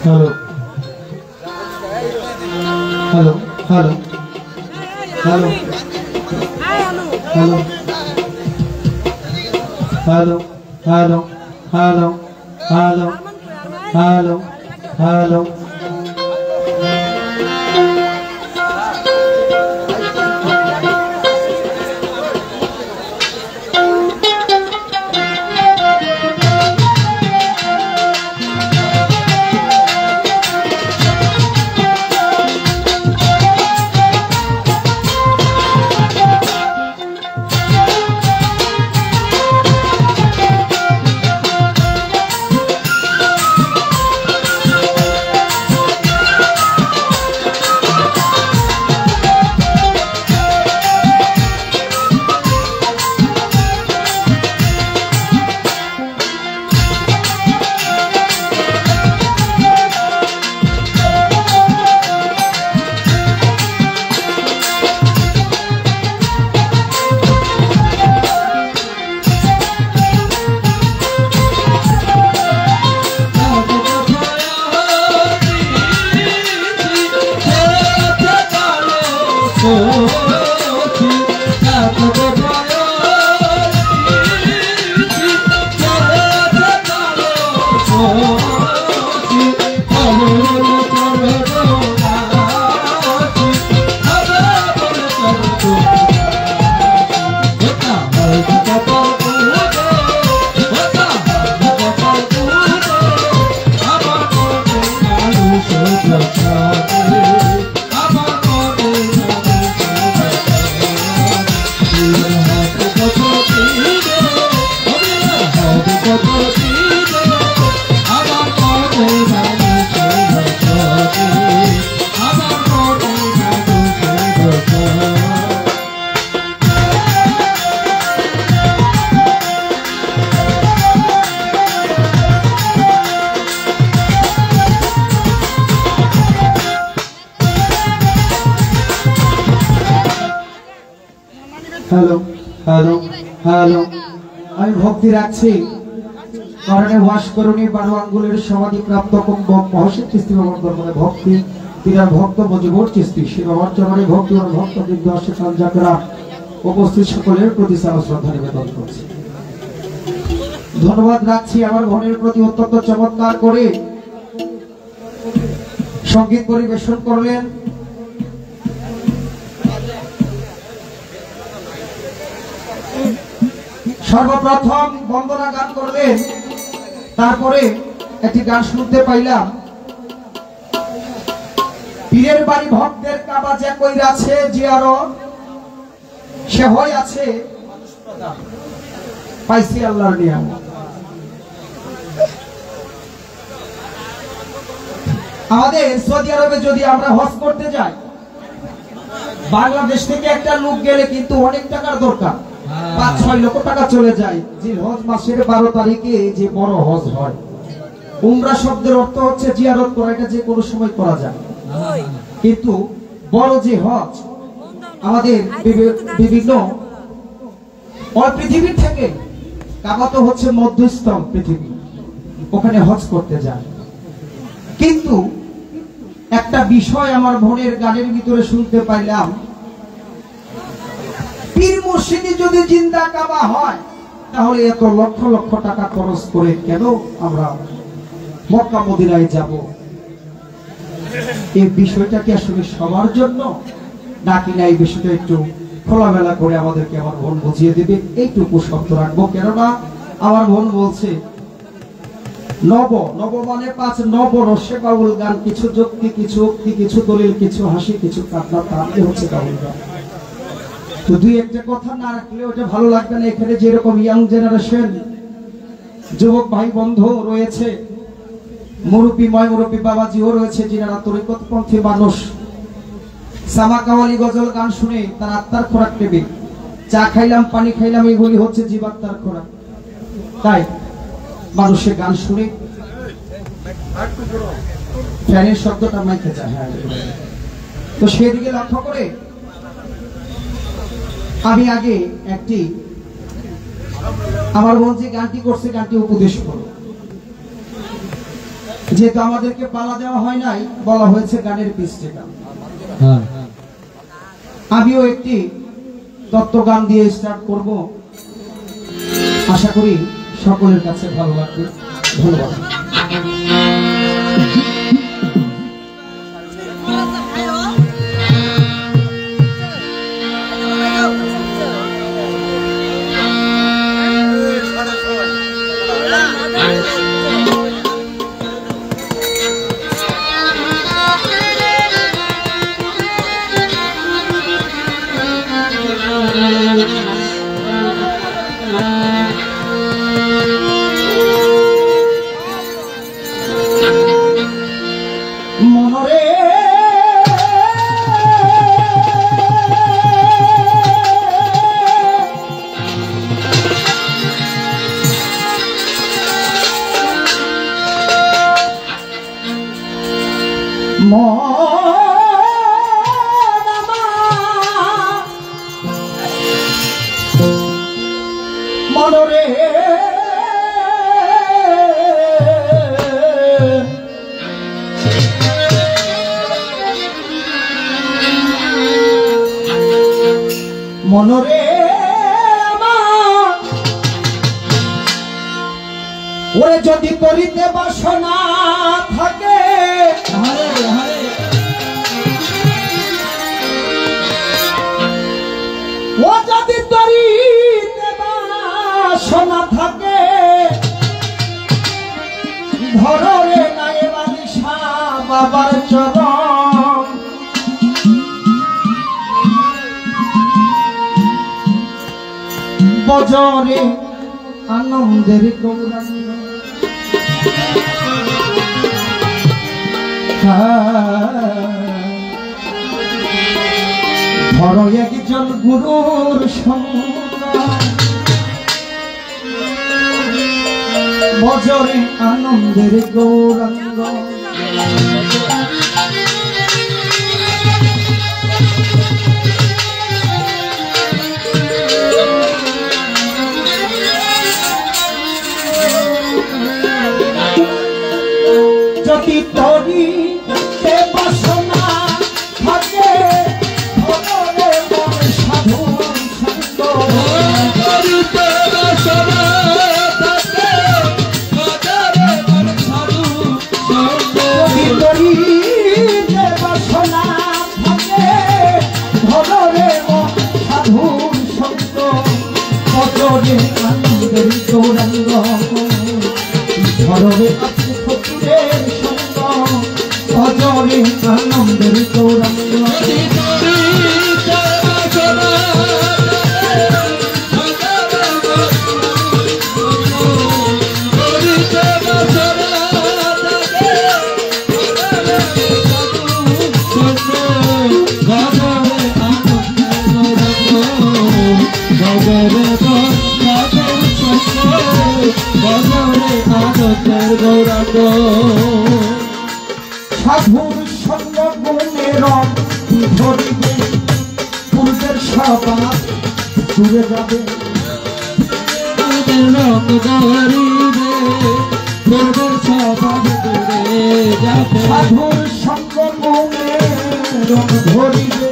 hello hello hello hello hello hello hello hello hello hello hello hello hello, আমি ভক্তি রাখছি কারণে ওয়াস করুনি 12 আঙ্গুলের সমাধি প্রাপ্ত কুম্ভক মহর্ষি চিস্তি বাবার দরবারে ভক্তি তিনার ভক্ত মজিবুর চিস্তি সে বাবার চরণে ভক্তি ও ভক্ত বৃন্দ আসে যারা উপস্থিত সকলের প্রতি শ্রদ্ধা নিবেদন করছি। ধন্যবাদ রাখছি আমার বোনের প্রতি অত্যন্ত চমৎকার করে সঙ্গীত পরিবেশন করলেন সর্বপ্রথম বন্দনা গান করলেন, তারপরে একটি গান শুনতে পাইলাম পীরের বাড়ি ভক্তের কাবা যে কইরাছে জিয়ারত সে হয় আছে পাইছি আল্লাহর নিয়ামত। আমাদের সৌদি আরবে যদি আমরা হজ করতে যাই, বাংলাদেশ থেকে একটা লোক গেলে কিন্তু অনেক টাকার দরকার, 5-6 লক্ষ টাকা চলে যায়। যে হজ মাসের 12 তারিখে যে বড় হজ হয়, উমরা শব্দের অর্থ হচ্ছে জিয়ারত করা, এটা যে কোনো সময় করা যায়। কিন্তু বড় যে হজ আমাদের বিভিন্ন পৃথিবীর থেকে, কাবা তো হচ্ছে মধ্যস্থল পৃথিবী, ওখানে হজ করতে যায়। কিন্তু একটা বিষয় আমার বোনের গানের ভিতরে শুনতে পাইলাম, পীর মুর্শিদি যদি জিন্দা কাবা হয় তাহলে এত লক্ষ লক্ষ টাকা খরচ করে কেন আমরা মক্কা মদিনায় যাব? এই বিষয়টা কি আসলে সবার জন্য নাকি না এই বিষয়টা একটু খোলামেলা করে আমাদেরকে আমার বোন বুঝিয়ে দেবে, এইটুকু শব্দ রাখবো। কেননা আমার বোন বলছে নব নব মানে 5 নব রসে বাউল গান, কিছু যুক্তি কিছু উক্তি কিছু দলিল কিছু হাসি কিছু কান্না, তাহলে হচ্ছে বাউল গান। তো দুই একটা কথা না রাখলে ওটা ভালো লাগবে না। এখানে যেরকম ইয়াং জেনারেশন যুবক ভাই বন্ধু রয়েছে, মুরব্বী বাবাজিও রয়েছে, যিনারা তরিকতপন্থী মানুষ, সামা কাওয়ালি গজল গান শুনে তার আত্মার খোরাক নেবে। চা খাইলাম পানি খাইলাম এগুলি হচ্ছে জীবাত্মার খোরাক। তাই মানুষের গান শুনে ফ্যানের শব্দটা মাইকে যায়। হ্যাঁ, তো সেদিকে লক্ষ্য করে আমি আগে একটি আমার বোন যে গানটি করছে গানটি উপদেশ করো, যেহেতু আমাদেরকে পালা দেওয়া হয় নাই, বলা হয়েছে গানের পিছনে গান। আমিও একটি তত্ত্ব গান দিয়ে স্টার্ট করব, আশা করি সকলের কাছে ভালো লাগবে। ধন্যবাদ। মনরে মনরে ওরে যদি করিতে বাসনা থাকে, ও যদি করিতে বাসনা থাকে, ধরে নাই বালিশা বাবার চরণ, বজরে আনন্দের গৌরাঙ্গ ধরো একজন গুরুর সঙ্গ বজরে আনন্দের গৌরাঙ্গ যদি তরি বাসনা থাকে ভগরে মন সাধু সঙ্গ করিতে বাসনা থাকে ভগরে মন সাধু সঙ্গ যদি তরি বাসনা থাকে ভগরে মন সাধু সঙ্গ ভগরে আনন্দের গৌরাঙ্গ ভগরে আছে ফকিরের সঙ্গ ভজরে আনন্দের গৌরাঙ্গ সাধুর সঙ্গ গুণের ধরিবে পূর্বের সবাব দূরে যাবে সাধুর সঙ্গ গুণের ধরিবে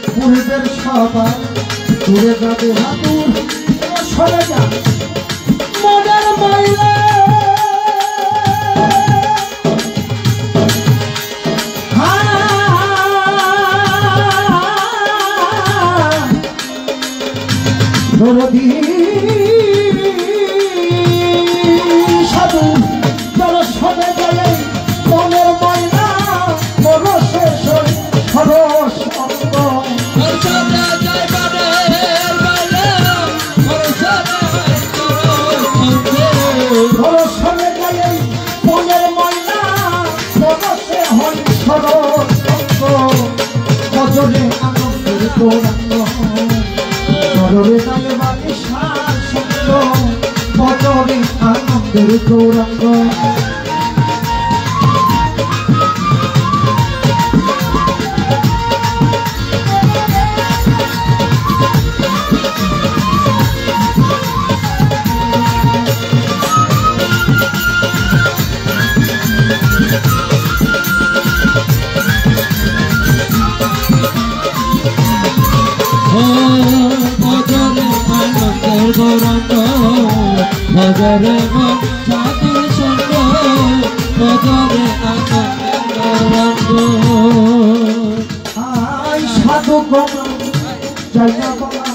পূর্বের সবাব দূরে যাবে হাতুর সরে যাবে মনের ময়লা সাধু জল সবে গেলে মনের ময়না পরশে সরস অঙ্গ সবে গেলে মনের ময়না পরশে হন সরস অঙ্গ বজরে আনন্দের গৌরাঙ্গ বজরে নামে বাণী সার সঙ্গ বজরে আনন্দের গৌরাঙ্গ ভজরে মন সাধু সঙ্গ ভজরে আনন্দ সাধু গৌরাঙ্গ যাই না বলা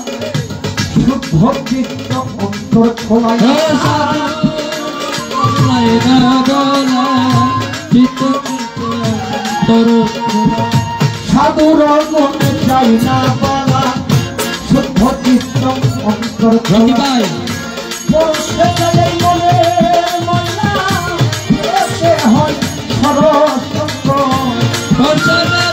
শুদ্ধ চিত্ত অন্তর খোলায় সাধুর মনে যাই না বলা শুদ্ধ চিত্ত অন্তর খোলায় পরশে গেলে মনে ময়না পরশে হয় সরস সঙ্গ ভজরে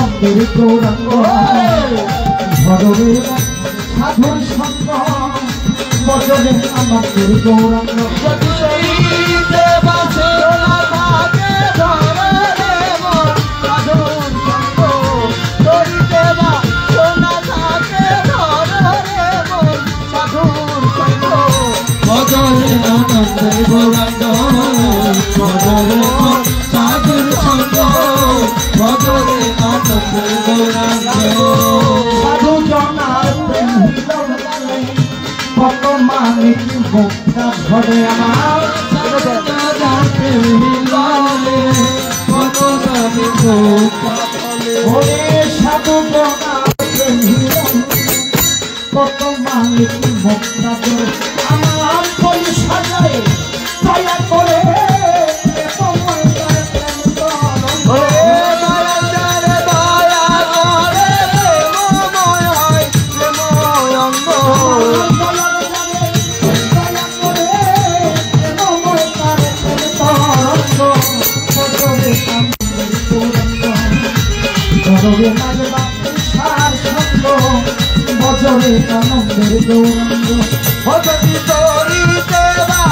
আনন্দের গৌরাঙ্গ ভজরে সাধুর সঙ্গ ভজরে আনন্দের গৌরাঙ্গ ভজরে আনন্দের গৌরাঙ্গ ভজরে সাধুর সঙ্গ ভজরে আনন্দের গৌরাঙ্গ সাধু জনার প্রেম হিল কত মানে মালিক মুক্তা ধরে আমার ওরে সাধু কত মালিক মুক্তা ধরে আমার কই সাজায় দয়া করে বজরে আনন্দের গৌরঙ্গ ভজতি তোরি দেবা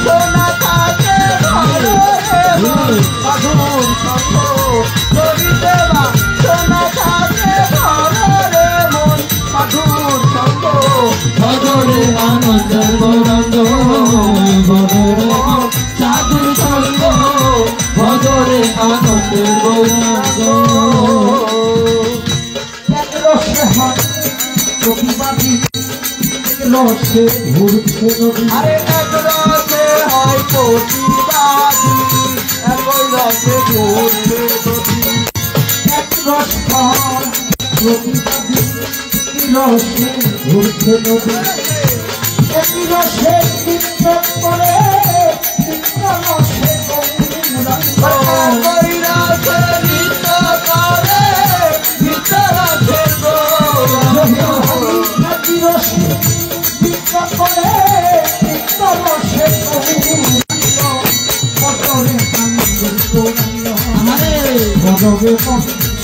সোনা থাকে সাধুর সঙ্গ তোরি দেবা সোনা থাকে ঘরে মন সাধুর সঙ্গ ভজরে আনন্দের গৌরঙ্গ ভজরে সাধুর সঙ্গ ভজরে আনন্দের গৌরঙ্গ প্রতিবাদী রসে ঘুরছে আরে এক রসে হয় প্রতিবাদী একই রসে ঘুরছে এক রস প্রতিবাদী রসে ঘুরছে নদী একই রসে চিত্র করে রসে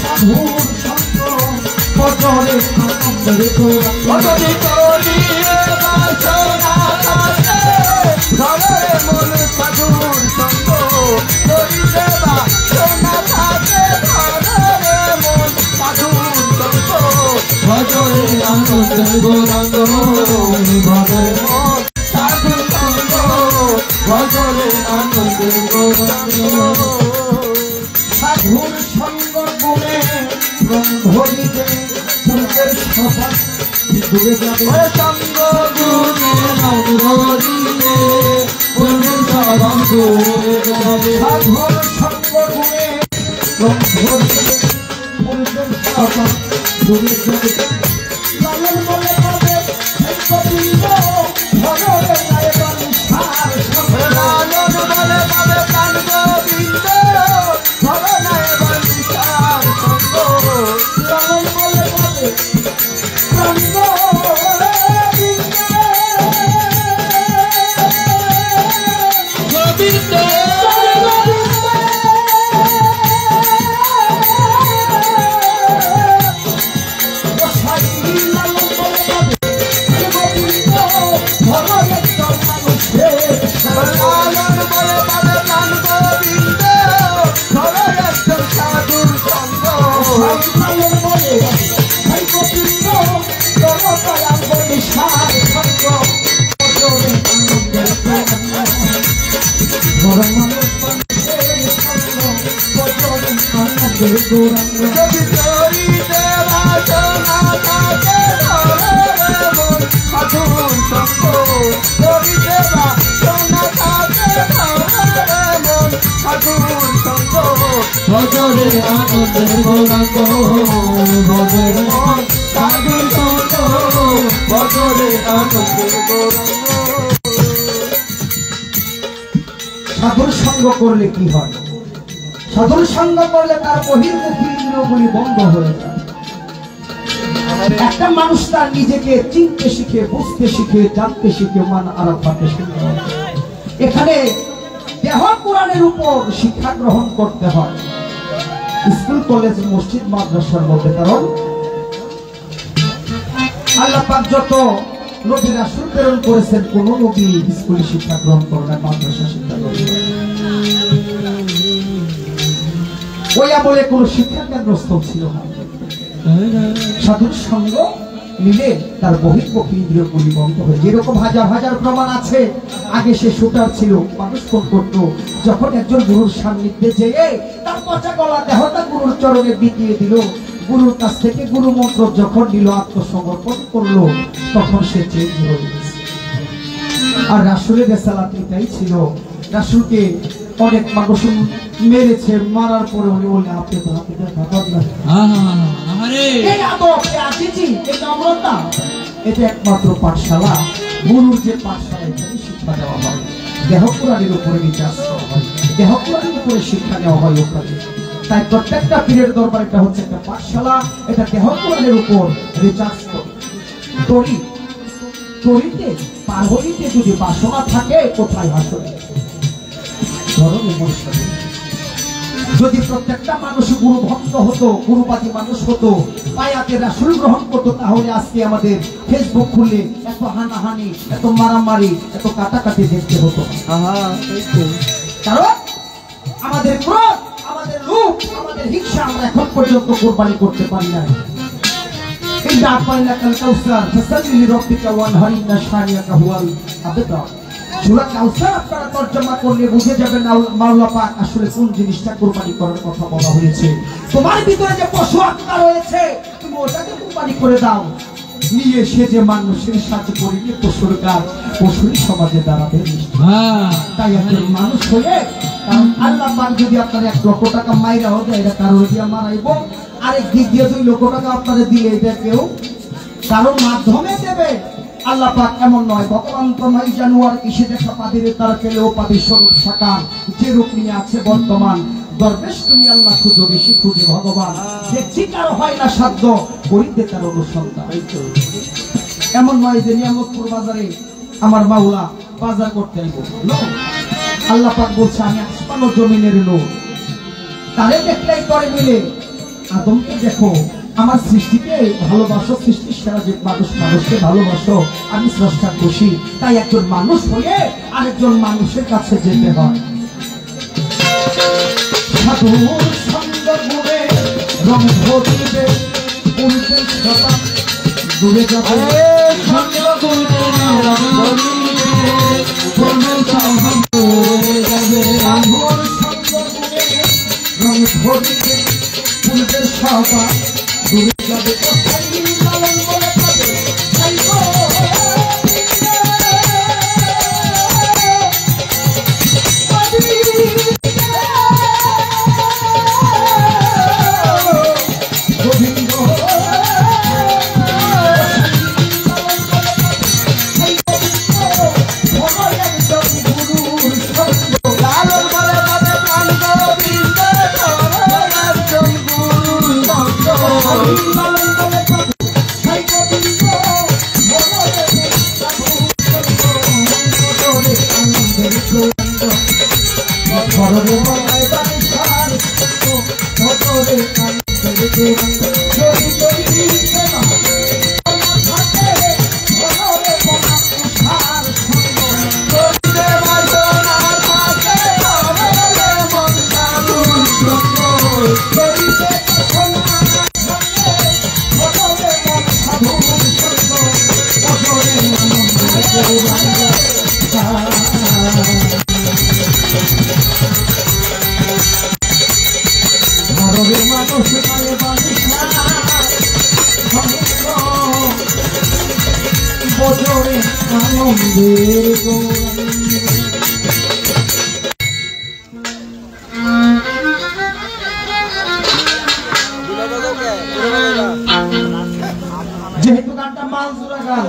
সাধুর সঙ্গ বজরে আনন্দের ভজতি তোরি বাসনা থাকে ঘরে মন সাধুর সঙ্গ তোরি দেবা সোনা থাকে ঘরে মন সাধুর সঙ্গ ভজরে আনন্দের গৌরঙ্গ ভজরে সাধুর সঙ্গ ভজরে আনন্দের গৌরঙ্গ সাধুর সঙ্গ গুণে ধরিতে সূর্যের সভা ডুবে যাবে সঙ্গ গুণে ধরিলে পুণ্যের সভা ডুবে যাবে সাধুর সঙ্গ গুণে ধরিতে সূর্যের সভা ডুবে যাবে লালন বলে পাবে গোবিন্দ ভজরে গায়ে বালিশার সঙ্গ লালন বলে পাবে প্রাণ গোবিন্দ ভজরে গায়ে বালিশার সঙ্গ লালন বলে পাবে প্রাণ গোবিন্দ ভজরে আনন্দের গৌরঙ্গ ভজরে সাধুর সঙ্গ ভজরে আনন্দের গৌরঙ্গ সাধুর সঙ্গ করলে কি হয়? সাধুর সঙ্গ করলে তার বহির্মুখী ইন্দ্রিয়গুলি বন্ধ হয়ে যায়। একটা মানুষ তার নিজেকে চিনতে শিখে, বুঝতে শিখে, জানতে শিখে, মান আরাফাতে শিখে। এখানে দেহ কোরআনের উপর শিক্ষা গ্রহণ করতে হয় স্কুল, কলেজ, মসজিদ, মাদ্রাসার মধ্যে। কারণ আল্লাহ পাক যত নবী রাসূল প্রেরণ করেছেন, কোন নবী স্কুলে শিক্ষা গ্রহণ করে না, মাদ্রাসা শিক্ষা গ্রহণ করে। ওই আমলে কোন শিক্ষা কেন্দ্রস্থল ছিল না। সাধুর সঙ্গ নিলে তার বহির্মুখী ইন্দ্রিয়গুলি বন্ধ হয়ে, যেরকম হাজার হাজার প্রমাণ আছে। আগে সে শুটার ছিল, মানুষ ফোন করত, যখন একজন গুরুর সান্নিধ্যে যেয়ে তার পচা গলা দেহটা গুরুর চরণে বিকিয়ে দিল, গুরুর কাছ থেকে গুরু মন্ত্র যখন নিল, আত্মসমর্পণ করলো, তখন সে চেঞ্জ হয়ে গেছে। আর রাসূলের রিসালাত এটাই ছিল। রাসূলকে অনেক মানুষ মেরেছে, মারার পরে উনি বললেন আপনি তো হাতে দেখা করলেন। এই আদব, এই আজিজি, এই নম্রতা, এটা একমাত্র পাঠশালা। গুরুর যে পাঠশালা, এখানে শিক্ষা দেওয়া হয়, দেহ কোরআনের উপরে বিচার করা হয়, দেহ কোরআনের উপরে শিক্ষা নেওয়া হয় ওখানে। তাই প্রত্যেকটা পীরের দরবার এটা হচ্ছে একটা পাঠশালা, এটা দেহ কোরআনের উপর রিচার্জ করে। তরিতে পার্বতীতে যদি বাসনা থাকে, কোথায় হাসরে ধরনের মনুষ্য। যদি প্রত্যেকটা মানুষ গুরু ভক্ত হতো, গুরুবাদী মানুষ হতো, পায়াতে রাসূল গ্রহণ করতো, তাহলে আজকে আমাদের ফেসবুক খুললে এত হানাহানি, এত মারামারি, এত কাটাকাটি দেখতে হতো। কারণ আমাদের ক্রোধ, আমাদের লোভ, আমাদের হিংসা আমরা এখন পর্যন্ত কোরবানি করতে পারি না। সূরা কাউসার আপনারা তরজমা করলে বুঝে যাবেন মাওলা পাক আসলে কোন জিনিসটা কুরবানি করার কথা বলা হয়েছে। তোমার ভিতরে যে পশু আত্মা রয়েছে, তুমি ওটাকে কুরবানি করে দাও। নিয়ে সে যে মানুষের সাথে করিলে পশুর কাজ, পশুরই সমাজে দাঁড়াবে। তাই একজন মানুষ হয়ে, কারণ আল্লাহ পাক যদি আপনার 1 লক্ষ টাকা মাইরা হবে, এটা কারোর দিয়ে মারাইব, আরেক দিক দিয়ে 2 লক্ষ টাকা আপনারা দিয়ে এটা কেউ কারোর মাধ্যমে দেবে। আল্লাহ পাক এমন নয়, ভগবান তো নয় জানুয়ার কিসে দেখা পাদিরে তার পেলেও পাদির স্বরূপ সাকার, যে রূপ নিয়ে আছে বর্তমান। দরবেশ তুমি আল্লাহ খুঁজো, বেশি খুঁজে ভগবান, দেখছি কারো হয় না সাধ্য, করিতে তার অনুসন্ধান। এমন নয় যে নিয়ামতপুর বাজারে আমার মাওলা বাজার করতে আইব, আল্লাহ পাক বলছে আমি আসমান ও জমিনের লোক, তারে দেখলেই করে মিলে। আদমকে দেখো, আমার সৃষ্টিকে ভালোবাসো, সৃষ্টির সেরা যে মানুষকে ভালোবাসো, আমি স্রষ্টা খুশি। তাই একজন মানুষ হয়ে আরেকজন মানুষের কাছে যেতে হয়। সাধুর সঙ্গ গুণে রং ভরিবে, পুরুষের সতা দূরে যাবে। সঙ্গ গুণে রং ভরিবে, পুরুষের সতা দূরে যাবে। সাধুর সঙ্গ গুণে রং ভরিবে, পুরুষের সতা দূরে যাবে। যেহেতু গানটা মানসুরা গান,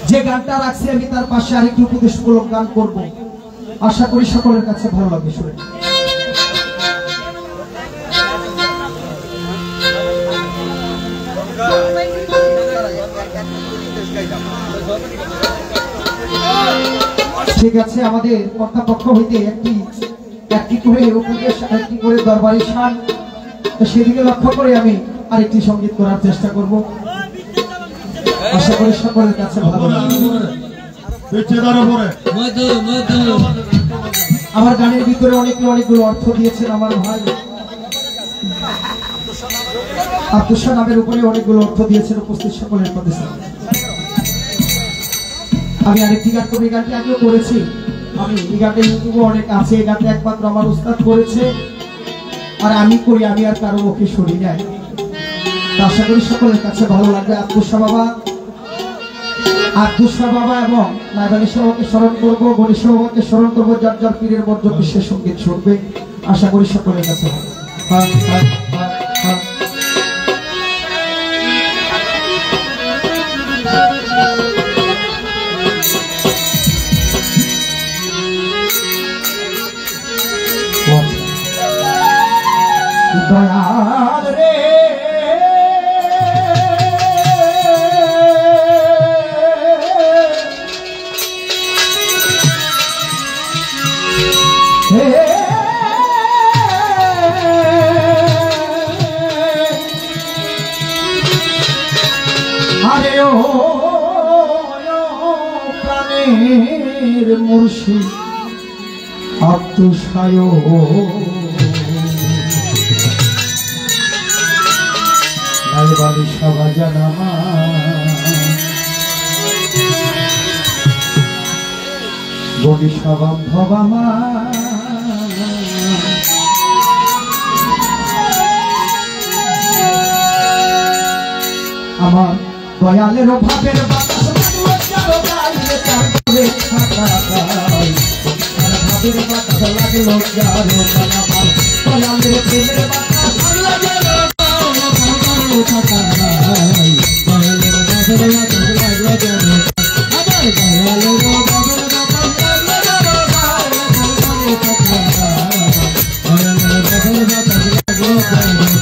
যে গানটা রাখছি আমি তার পাশে আরেকটি উপদেশমূলক গান করব, আশা করি সকলের কাছে ভালো লাগবে শুনে। ঠিক আছে, আমাদের কর্তাপক্ষ হইতে একটি করে উপদেশ, একটি করে দরবারি শান, সেদিকে লক্ষ্য করে আমি আরেকটি সঙ্গীত করার চেষ্টা করব, আশা করি সকলের কাছে ভালো লাগবে। আমার গানের ভিতরে অনেকগুলো অর্থ দিয়েছেন আমার ভাই আব্দুস নামের উপরে, অনেকগুলো অর্থ দিয়েছেন উপস্থিত সকলের প্রতি। আমি আরেকটি গান কবি, গানটি আগেও করেছি আমি, এই গানটা ইউটিউবে অনেক আছে। এই গানটা একমাত্র আমার উস্তাদ করেছে, আর আমি করি, আমি আর কারো মুখে শুনি নাই। আশা করি সকলের কাছে ভালো লাগবে। আব্দুস বাবা আব্দুসা বাবা এবং নাইবালি সভাকে স্মরণ করবো, গণেশ সভাকে স্মরণ করবো, যার যার পীরের মধ্য বিশ্বের সঙ্গীত শুনবে। আশা করি সকলের কাছে দয়াল রে আরে ও প্রাণের মুর্শিদ আব্দুসায় নাইবালি সভা জানামা গণি সভা ভবামা আমার দয়ালের ভাবের বাতাস লাগলো যারো গাইলে তারপরে ছাতা গাই আর ভাবের বাতাস লাগলো যারো আমার দয়ালের প্রেমের বাতাস লাগলো যারো ছাতা গাই দয়ালের ভাবের বাতাস লাগলো যারো আমার দয়ালের ভাবের বাতাস লাগলো যারো ছাতা গাই দয়ালের ভাবের বাতাস লাগলো যারো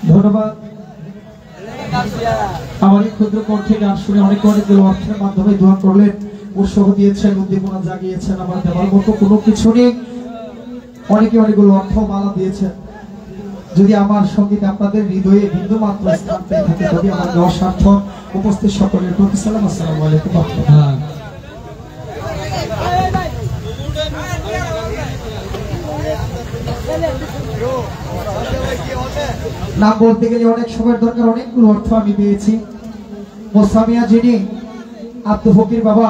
ধন্যবাদ আমার এই ক্ষুদ্র কণ্ঠে গান শুনে অনেকগুলো অর্থের মাধ্যমে দোয়া করলেন, উৎসাহ দিয়েছেন, উদ্দীপনা জাগিয়েছেন। আমার দেওয়ার মতো কোনো কিছু নেই। অনেকগুলো অর্থ মালা দিয়েছেন। যদি আমার সঙ্গীত আপনাদের হৃদয়ে বিন্দু মাত্র স্থান পেয়ে থাকে, তবে আমার দেওয়া সার্থক। উপস্থিত সকলের প্রতি সালাম, আসসালামু আলাইকুম। নাম বলতে গেলে অনেক সময়ের দরকার, অনেকগুলো অর্থ আমি পেয়েছি। মোসামিয়া যিনি আব্দুল ফকির বাবা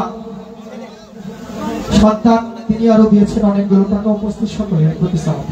সন্তান, তিনি আরো দিয়েছেন অনেকগুলো টাকা। উপস্থিত সকলের প্রতি সালাম।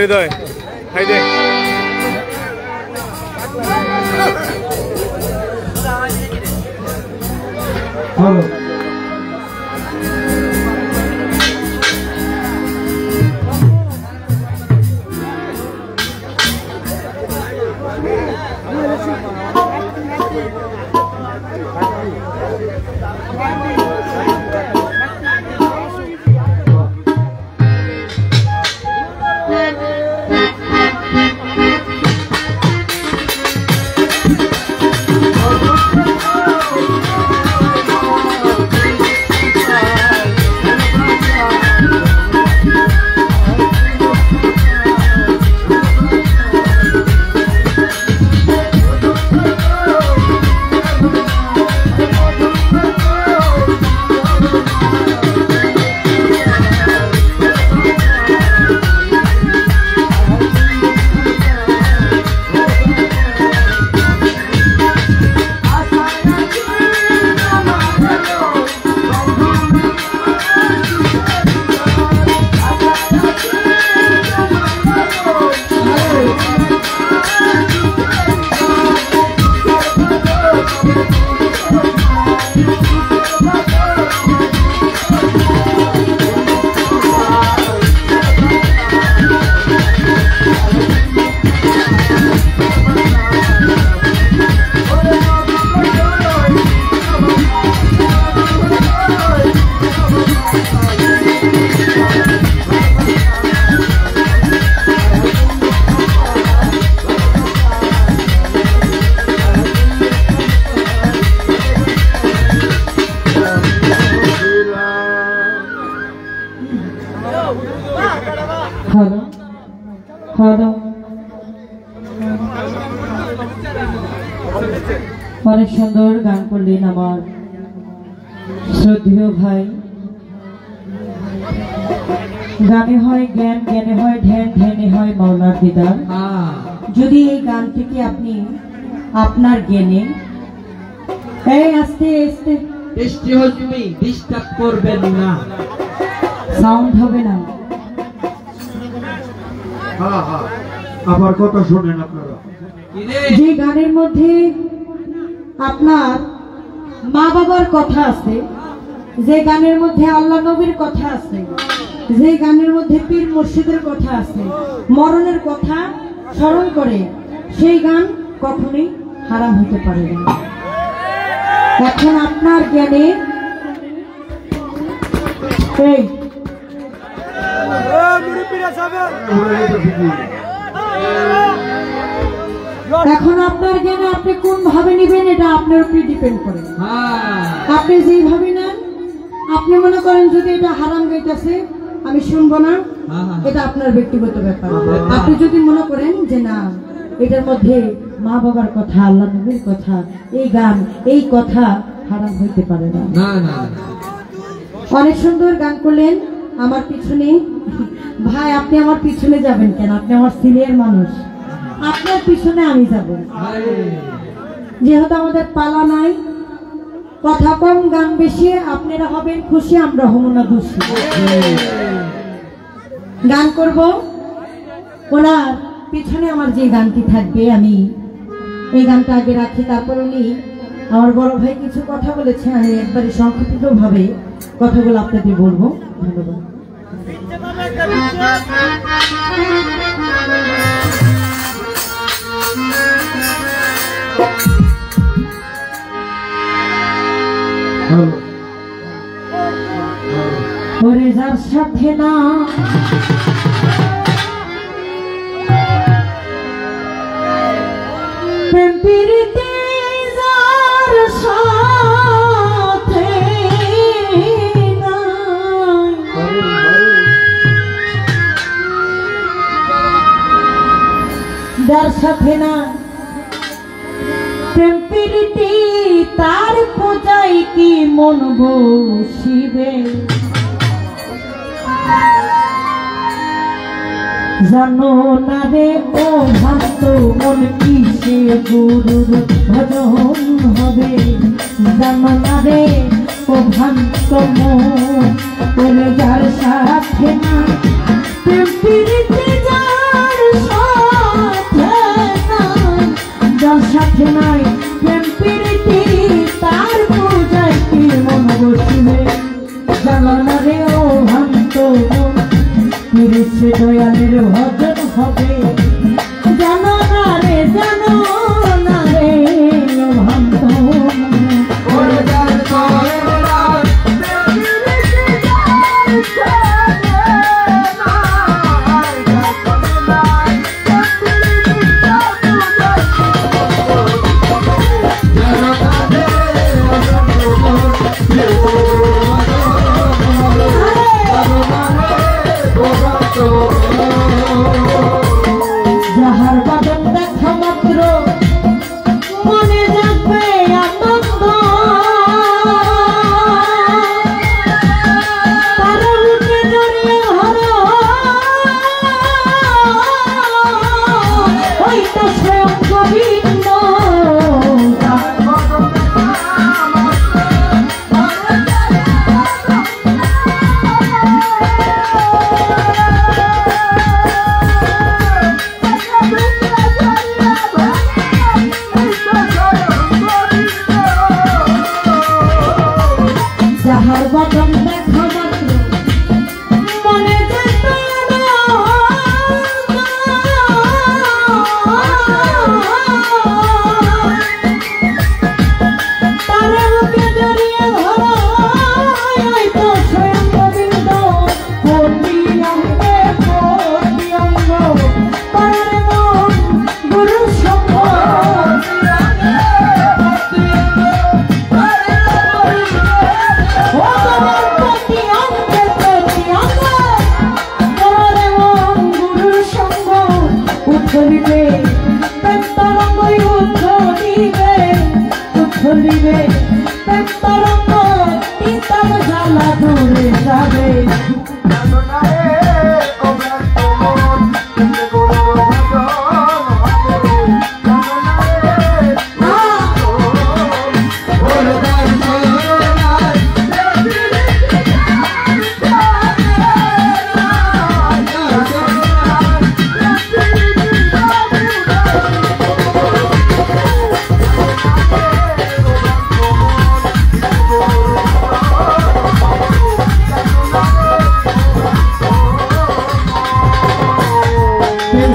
হৃদয় হাই দে অনেক সুন্দর গান করলেন আমার শ্রদ্ধেয় ভাই। গানে হয় জ্ঞান, জ্ঞানে হয় ধ্যান, ধ্যানে হয় মাওলার দিদার। যদি এই গান থেকে আপনি আপনার জ্ঞানে এই আস্তে আস্তে বৃষ্টি হজমি ডিস্টার্ব করবেন না, সাউন্ড হবে না। আবার কথা শোনেন আপনারা। যে গানের মধ্যে আপনার মা বাবার কথা আছে, যে গানের মধ্যে আল্লাহ নবীর কথা আছে, যে গানের মধ্যে পীর মুর্শিদের কথা আছে, মরণের কথা স্মরণ করে, সেই গান কখনোই হারাম হতে পারে না। এখন আপনার জ্ঞানে এই এখন আপনার জ্ঞানে আপনি কোন ভাবে নিবেন এটা আপনার উপরে ডিপেন্ড করে। আপনি যেভাবে নেন, আপনি মনে করেন যদি এটা হারাম গাইতেছে আমি শুনবো না, এটা আপনার ব্যক্তিগত ব্যাপার। আপনি যদি মনে করেন যে না এটার মধ্যে মা বাবার কথা, আল্লাহ নবীর কথা, এই গান এই কথা হারাম হইতে পারে না। অনেক সুন্দর গান করলেন আমার পিছনে ভাই, আপনি আমার পিছনে যাবেন কেন? আপনি আমার সিনিয়র মানুষ, আপনার পিছনে আমি যাব। যেহেতু আমাদের পালা নাই, কথা কম গান বেশি, আপনারা হবেন খুশি, আমরা হব না দোষী। গান করব, ওনার পিছনে আমার যে গানটি থাকবে আমি এই গানটা আগে রাখি, তারপর উনি আমার বড় ভাই কিছু কথা বলেছে, আমি একবারে সংক্ষিপ্ত ভাবে কথাগুলো আপনাদের বলবো। ধন্যবাদ। ওরে যার সাথে না প্রেম প্রীতি, যার সাথে যার সাথে না প্রেম প্রীতি, তার পূজায় কি মন বসিবে? জানো না রে ও ভক্ত মন কিসে গুরুর ভজন হবে? জানো না রে ও ভক্ত মন, ওরে যার সাথে না প্রেম প্রীতি, যার সাথে নাই প্রেম প্রীতি, তার পূজায় কি মন বসিবে? জানো না রে ও ভক্ত মন, সে দয়ালের ভজন হবে? জানো না রে, জানো না রে ভক্ত যাহার বাদন দেখা মাত্র মনে যাবে আনন্দ, তার বুকে জড়িয়ে ধরো, ওইটা স্বয়ং গোবিন্দ। যাহার বদন দেখা মাত্র মনে যাবে তার বুকে জড়িয়ে ধরো, তো স্বয়ং গোবিন্দ। কোটি অঙ্গে কোটি অঙ্গ পারে মন গুরু সঙ্গ, উঠলিবে প্রেম তরঙ্গ, উঠলিবে উঠলিবে প্রেম তরঙ্গ, তিতার জ্বালা দূরে যাবে।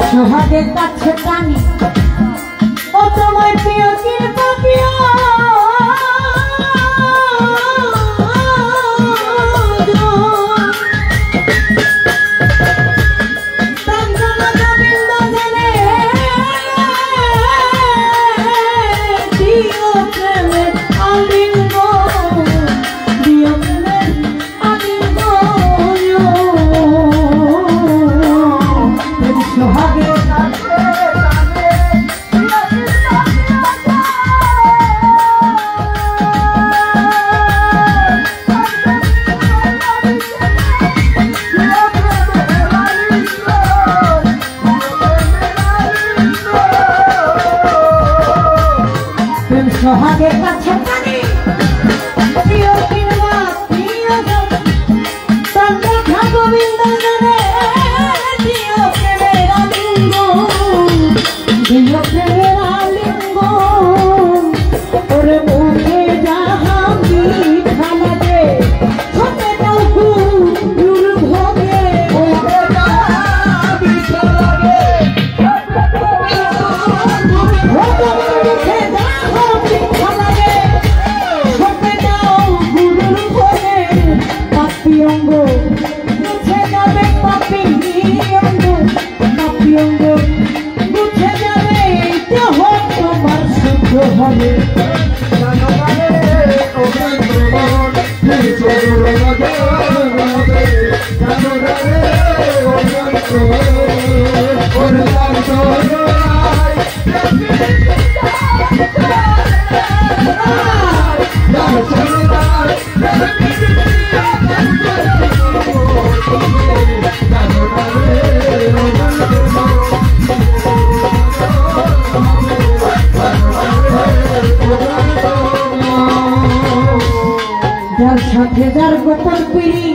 সোহাগের কাছে টানি ও তোমার প্রিয় কৃপা প্রিয়, সোহাগের কাছে লাগে কাছে কানে প্রিয় কিনবা প্রিয় তন্দ্রা গোবিন্দ রে প্রিয় প্রেমের আলিঙ্গ প্রিয় প্রেমের আলিঙ্গ ওরে মুখে যাহা মিঠা লাগে ছোটে দাও গুরু ভোগে ওরে যাহা মিঠা লাগে যার সাথে যার গোপন পিড়ি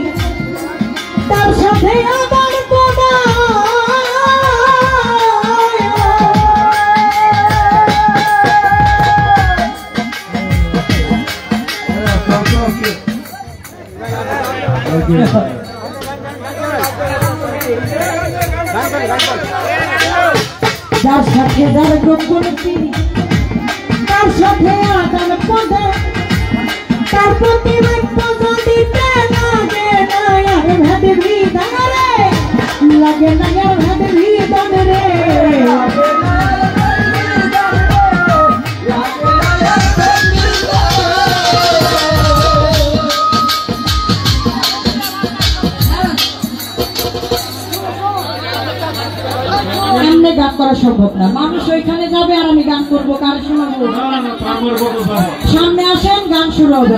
তার সাথে আমার পোড়া যার সাথে যার গোপন পিড়ি তার সাথে আদান পোড়া তার প্রতি বাক্য দিতে লাগে না আর ভাবে বিধান রে লাগে না আর ভাবে বিধান রে এমনি গান করা সম্ভব না মানুষ ওইখানে যাবে আর আমি গান করবো কার শোনাবো সামনে আসেন গান শুরু হবে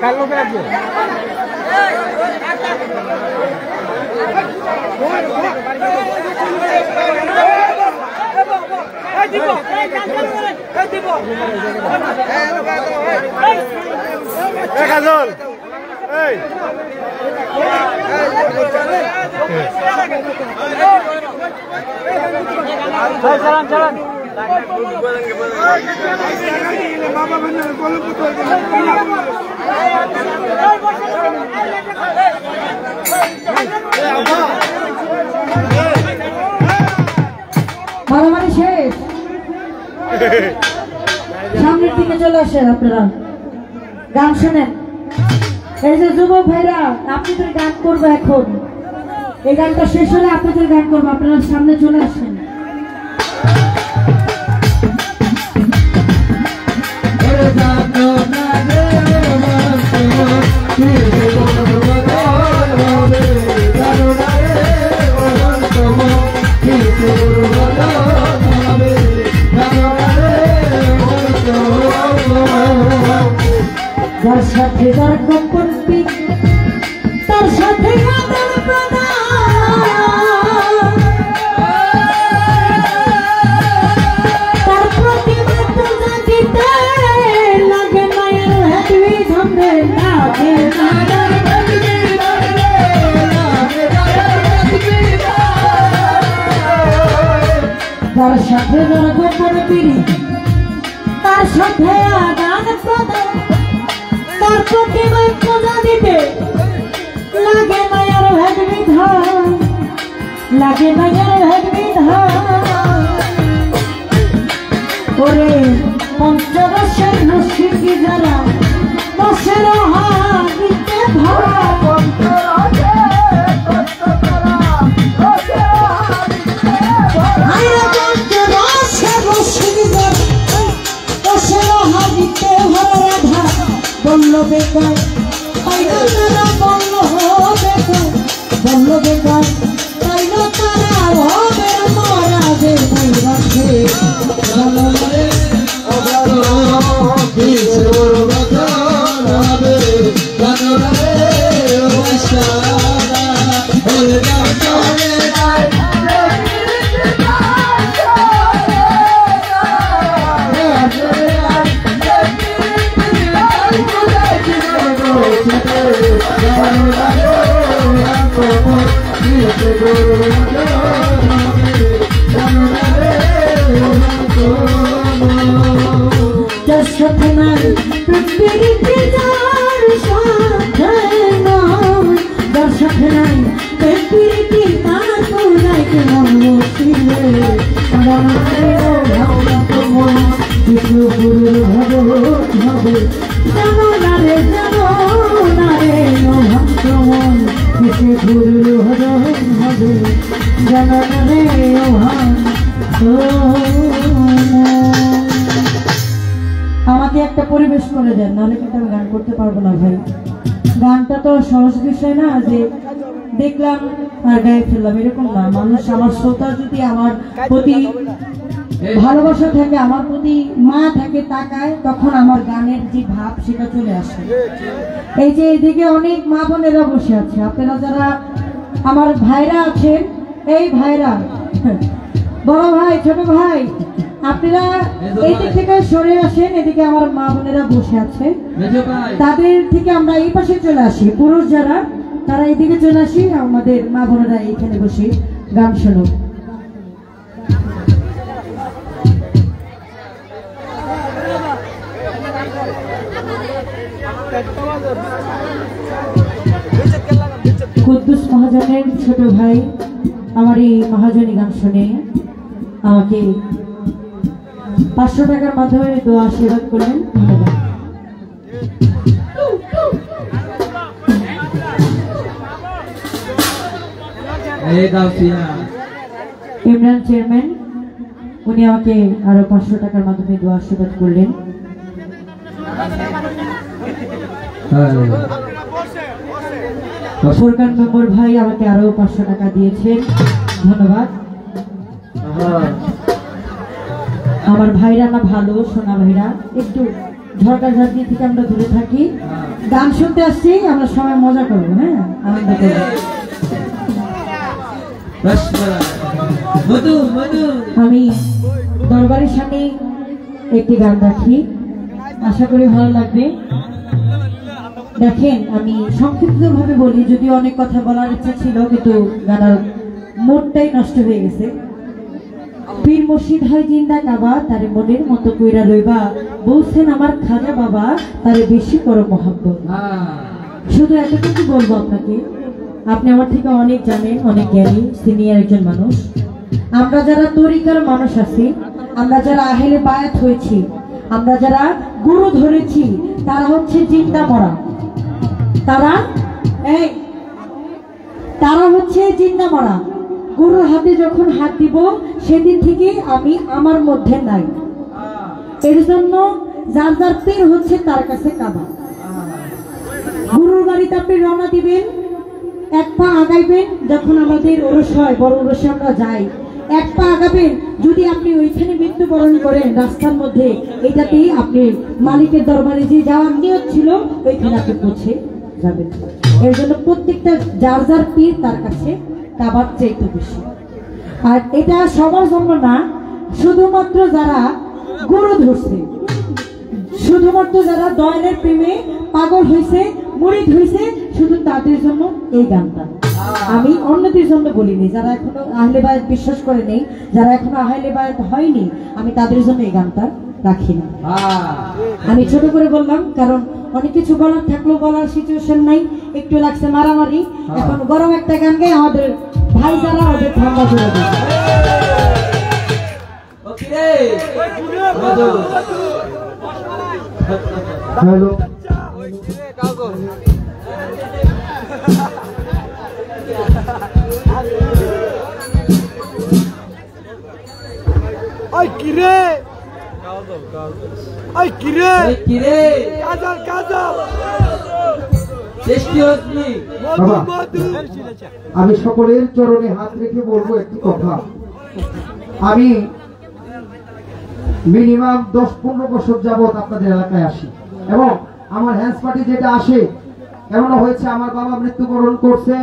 কালো করে রাখবে কাজল এই চালান চালান মারামারি শেষ সামনের দিকে চলে আসেন আপনারা গান শোনেন এই যে যুবক ভাইরা আপনাদের গান করবো এখন এই গানটা শেষ হলে আপনাদের গান করবো আপনারা সামনে চলে আসেন যার সাথে যার গোপন তার সাথে আদান প্রদান তার প্রতিভা পূজা দিতে লাগে মায়ের হাতবি ধরে লাগে যার সাথে যার গোপন পিড়ি তার সাথে আদান প্রদান তার প্রতিভা পূজা দিতে লাগে মায়ের ভাগ বিধান লাগে মায়ের ভাগ বিধান ওরে পঞ্চরসের রসিকি যারা দশের হাতে ধরা পঞ্চরসের রসিকি যারা দশের হাতে ধরা বেকার পাইল তারা বলল বেকার বলল বেকার পাইল তারা ভবের মরা যে নাই রাখে জানলে আমাকে একটা পরিবেশ করে দেন, নাহলে কিন্তু আমি গান করতে পারবো না ভাই। গানটা তো সহজ বিষয় না যে দেখলাম আর গায়ে ফেললাম, এরকম না। মানুষ, আমার শ্রোতা যদি আমার প্রতি ভালোবাসা থাকে, আমার প্রতি মা থাকে তাকায়, তখন আমার গানের যে ভাব সেটা চলে আসে। এই যে এদিকে অনেক মা বোনেরা বসে আছে, আপনারা যারা আমার ভাইরা আছেন, এই ভাইরা, বড় ভাই, ছোট ভাই, আপনারা এই দিক থেকে সরে আসেন। এদিকে আমার মা বোনেরা বসে আছে, তাদের থেকে আমরা এই পাশে চলে আসি। পুরুষ যারা তারা এইদিকে চলে আসি, আমাদের মা বোনেরা এইখানে বসে গান শোনো। কুদ্দুস মহাজনের ছোট ভাই আমার এই মহাজনী গান শুনে আমাকে 500 টাকার মাধ্যমে দোয়া আশীর্বাদ করলেন। ইমরান চেয়ারম্যান, উনি আমাকে আরো 500 টাকার মাধ্যমে দোয়া আশীর্বাদ করলেন। ফুরকান মেম্বার ভাই আমাকে আরো 500 টাকা দিয়েছেন, ধন্যবাদ। আমার ভাইরা না ভালো, সোনা ভাইরা, একটু ঝড়কাঝাড়ি থেকে আমরা দূরে থাকি, গান শুনতে আসছি, আমরা সবাই মজা করবো, হ্যাঁ, আনন্দ করবো। আমি দরবারের সামনে একটি গান রাখি, আশা করি ভালো লাগবে। দেখেন, আমি সংক্ষিপ্ত ভাবে বলি, যদি অনেক কথা বলার ইচ্ছা ছিল, কিন্তু গানার মোড়টাই নষ্ট হয়ে গেছে। পীর মুর্শিদ হয় জিন্দা কাবা, তারে মনের মতো কইরা রইবা, বলছেন আমার খাজা বাবা, তারে বেশি করো মহব্বত। শুধু এতটুকু বলবো আপনাকে, আপনি আমার থেকে অনেক জানেন, অনেক জ্ঞানী, সিনিয়র একজন মানুষ। আমরা যারা তরিকার মানুষ আছি, আমরা যারা আহলে বায়াত হয়েছি, আমরা যারা গুরু ধরেছি, তারা হচ্ছে জিন্দা মরা। তারা হচ্ছে জিন্দা মরা। গুরুর হাতে যখন হাত দিব, সেদিন থেকে আমি আমার মধ্যে নাই। এর জন্য যার যার পীর হচ্ছে তার কাছে কাবা। গুরুর বাড়িতে আপনি রওনা দিবেন, এক পা আগাইবেন, যখন আমাদের ওরস হয়, বড় ওরসে আমরা যাই, এক পা আগাবেন, যদি আপনি ওইখানে মৃত্যুবরণ করেন রাস্তার মধ্যে, এটাতেই আপনি মালিকের দরবারে যে যাওয়ার নিয়ত ছিল, ওইখানে আপনি পৌঁছে যাবেন। এর জন্য প্রত্যেকটা যার যার পীর তার কাছে কাবার চাইতে বেশি। আর এটা সবার জন্য না, শুধুমাত্র যারা গুরু ধরছে, শুধুমাত্র যারা দয়ালের প্রেমে পাগল হয়েছে, মুরিদ হয়েছে, শুধু তাদের জন্য এই গানটা। আমি অন্যদের জন্য বলিনি, যারা এখনো আহলে বায়াত বিশ্বাস করে নেই, যারা এখনো আহলে বায়াত হয়নি, আমি তাদের জন্য এই গানটা রাখি না। আমি ছোট করে বললাম, কারণ অনেক কিছু বলার থাকলেও বলার সিচুয়েশন নাই, একটু লাগছে মারামারি। এখন গরম একটা গান গাই আমাদের ভাই যারা, ওদের ঠান্ডা করে দেয়। Hello, Ay kire! Ay kire! Ay kire! Kazal kazal! বৃষ্টি হসমি বাবা আমি সকলের চরণে হাত রেখে বলবো একটি কথা। আমি মিনিমাম 10-15 বছর যাবত আপনাদের এলাকায় আসি এবং আমার হ্যান্স পার্টি যেটা আসে এমনও হয়েছে আমার বাবা মৃত্যুবরণ করছে,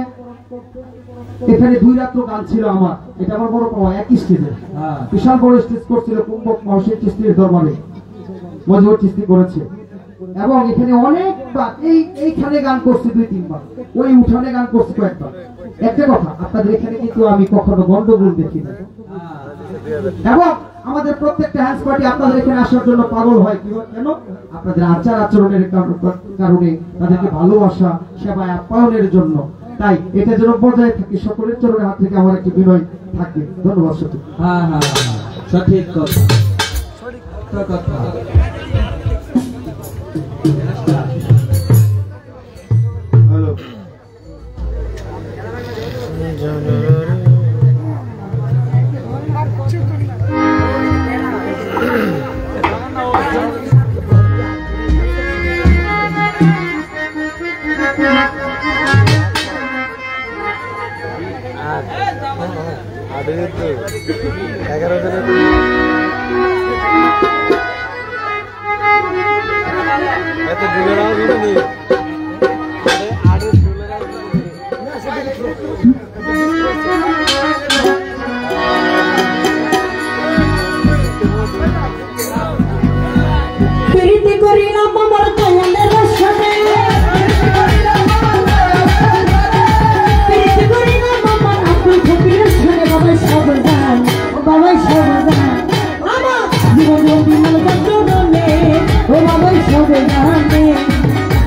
এখানে 2 রাত্র গান ছিল আমার, এটা আমার বড় পাওয়া। একই স্টেজে বিশাল বড় স্টেজ করছিল কুম্ভক মহসিন চিশতির দরবারে, মজিবুর চিশতি করেছে এবং এখানে অনেকবার এইখানে গান করছি 2-3 বার, ওই উঠানে গান করছি কয়েকবার। একটা কথা, আপনাদের এখানে কিন্তু আমি কখনো গন্ডগোল দেখি না এবং আমাদের প্রত্যেকটা হ্যান্স পার্টি আপনাদের এখানে আসার জন্য পাগল হয়। কেন? আপনাদের আচার আচরণের কারণে, তাদেরকে ভালোবাসা সেবায় আপ্যায়নের জন্য। তাই এটা যেন বজায় থাকে, সকলের চরণে হাত থেকে আমার একটি বিনয় থাকবে। ধন্যবাদ। সঠিক সঠিক কথা, কথা।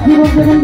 জীবন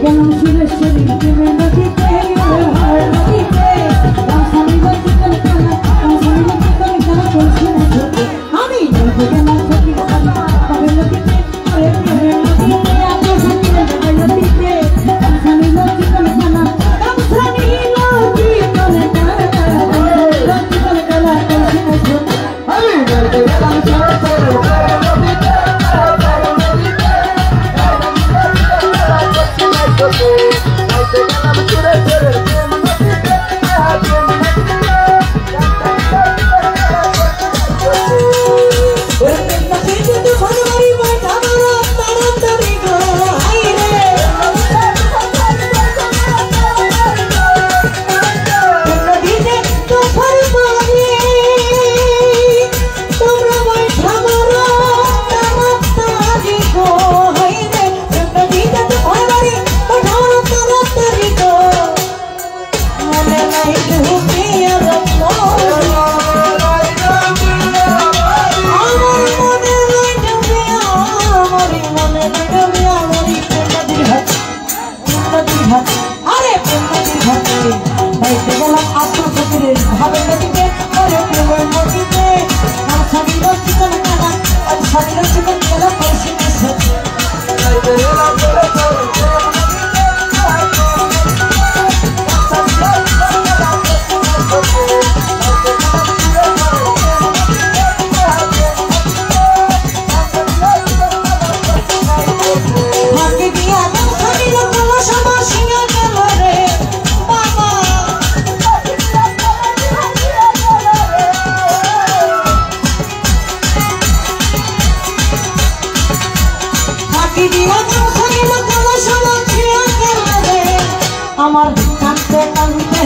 গেলাম সুরেশ্বরী প্রেমের নদীতে হার নদীতে রামসানি বচিকল খেলা রামসানি বচিকল খেলা করছি না ছোটে আমি নদীতে গেলাম সখী পাবের নদীতে ওরে প্রেমের নদীতে আমার সাথী পাবের নদীতে রামসানি বচিকল খেলা রামসানি বচিকল খেলা বচিকল খেলা করছি না ছোটে আমি নদীতে গেলাম আমার কাঁদতে কাঁদতে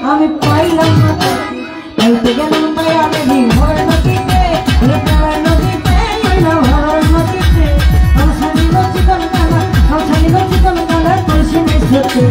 আমি পাইলাম না পাইতে গেলাম মায়া নদী ভোর নদীতে প্রেমের নদীতে ভোর নদীতে রামসানি বচিকল খেলা রামসানি বচিকল খেলা করছি না ছোটে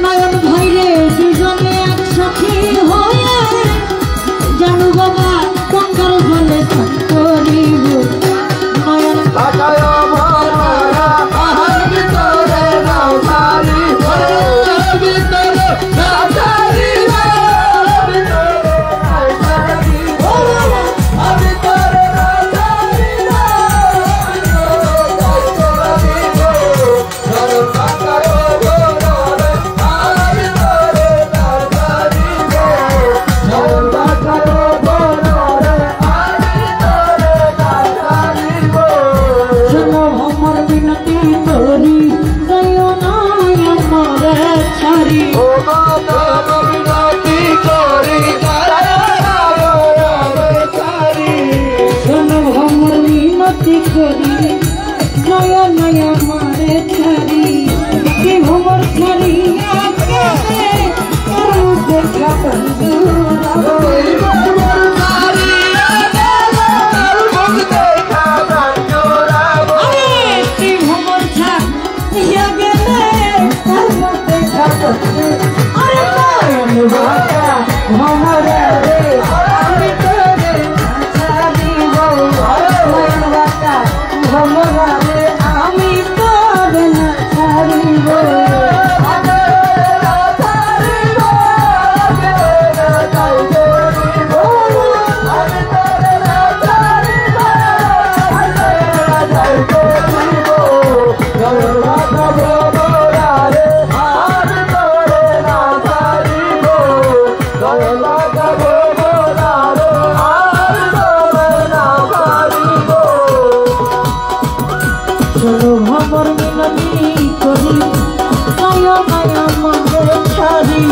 নয়ন ভাইরে দুজনে একসাথে হয়ে জানু বাবা গঙ্গার জলে স্নান করিব। নয়ন নয়া নয়া মারে ছাড়ি কি ভোমর ছাড়ি দেখা ভোমর ছাড়িয়া গেলে দেখা আমি তোর না ছাড়িব। চলো ভবর মিনতি করি নয়া নয়া মারে ছাড়ি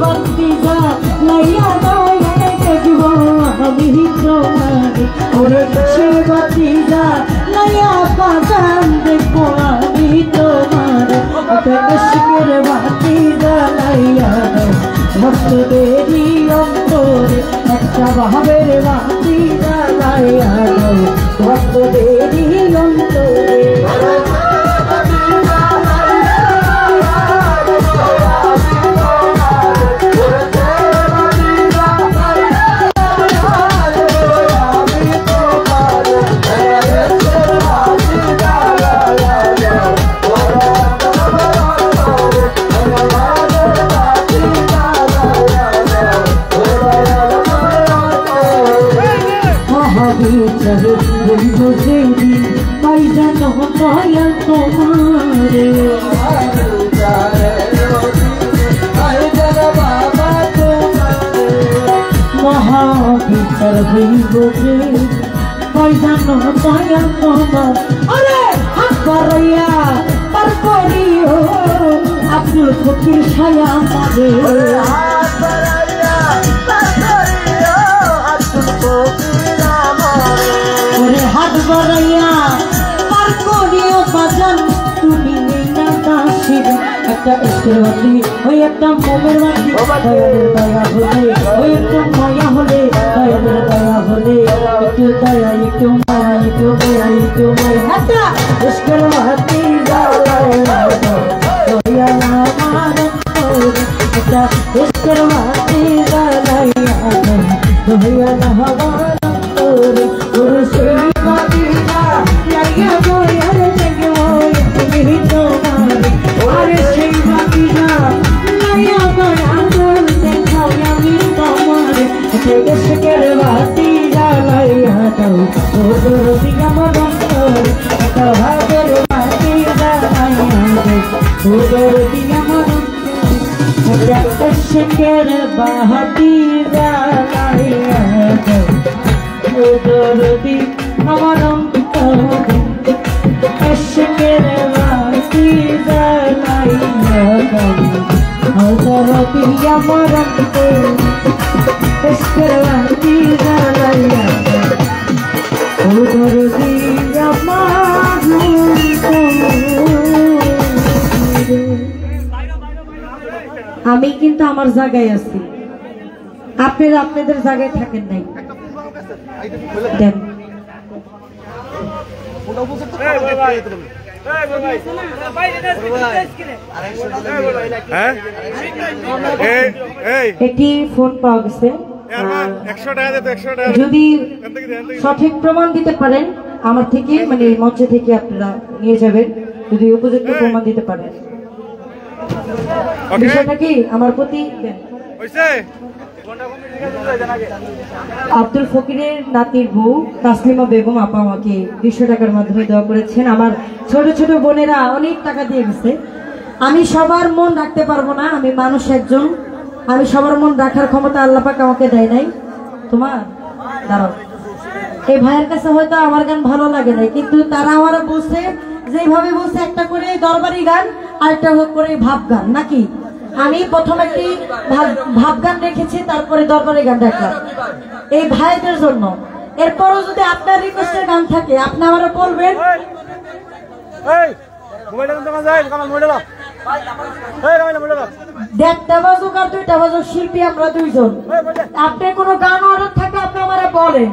বাতি যা নয়া নয়া দেখব আমি তোমার ওরে সে বাতি যা নয়া বাজান দেখব আমি তোমার তনস্কের বাতি জ্বালাইয়া ভক্ত দেরি অন্তরে একটা ভাবের বাতি জ্বালাইয়া ভক্ত দেরি অন্তরে মহাবিচার হইব যে পয়সানো দয়া তোমার আরে হাত বাড়াইয়া পার করিও আব্দুল ফকির ছায়া মাঝে ওরে হাত বাড়াইয়া পার করিও বাজান তুমি না দাসির একটা ইস্কের বাতি ওই একটা মোমের বাতি দয়ালের দয়া হলে ওই একটু মায়া হলে দয়ালের দয়া হলে একটু দয়া একটু মায়া একটু দয়া একটু মায়া একটা ইস্কের বাতি দয়া আমার একটা ইস্কের বাতি দয়া আমার ওরে সেই বাতি লাইয়া বয়ার থেকে ওই তুমি তোমার আরে সেই বাতি লাইয়া বয়ার দেখাও আমি তোমার ইস্কের বাতি জ্বালাইয়া দাও ওর দিকে আমার অন্তর একটা ভাবের বাতি জ্বালাইয়া দাও ওর দিকে আমার একটা ইস্কের বাতি জ্বালাইয়া দাও ওর দিকে আমার অন্তর ইস্কের বাতি জ্বালাইয়া দাও ওর দিকে আমার অন্তর ইস্কের বাতি জ্বালাইয়া দাও ওর দিকে আমার অন্তর। আমি কিন্তু আমার জায়গায় আছি, আপনারা আপনাদের জায়গায় থাকেন নাই। দেন একটি ফোন পাওয়া গেছে, যদি সঠিক প্রমাণ দিতে পারেন আমার থেকে, মানে মঞ্চ থেকে আপনারা নিয়ে যাবেন, যদি উপযুক্ত প্রমাণ দিতে পারেন। বিষয়টা কি আমার প্রতি আব্দুল ফকিরের নাতির বউ তাসলিমা বেগম আপা আমাকে 200 টাকার মাধ্যমে দেওয়া করেছেন। আমার ছোট ছোট বোনেরা অনেক টাকা দিয়ে গেছে। আমি সবার মন রাখতে পারবো না, আমি মানুষ একজন, আমি সবার মন রাখার ক্ষমতা আল্লাহ পাক আমাকে দেয় নাই। তোমার দাঁড়াও, এই ভাইয়ের কাছে হয়তো আমার গান ভালো লাগে না, কিন্তু তারা আমার বলছে যেভাবে বলছে, একটা করে দরবারি গান আর একটা করে ভাব গান, নাকি আমি প্রথম একটি ভাব গান রেখেছি, তারপরে দরবারি গান রাখলাম এই ভাইদের জন্য। এরপরও যদি আপনার রিকোয়েস্টের গান থাকে আপনি আমারা বলবেন। দেড়টা বাজুক আর 2টা বাজুক, শিল্পী আমরা 2 জন। আপনি কোনো গান অর্ডার থাকে আপনি আমারা বলেন।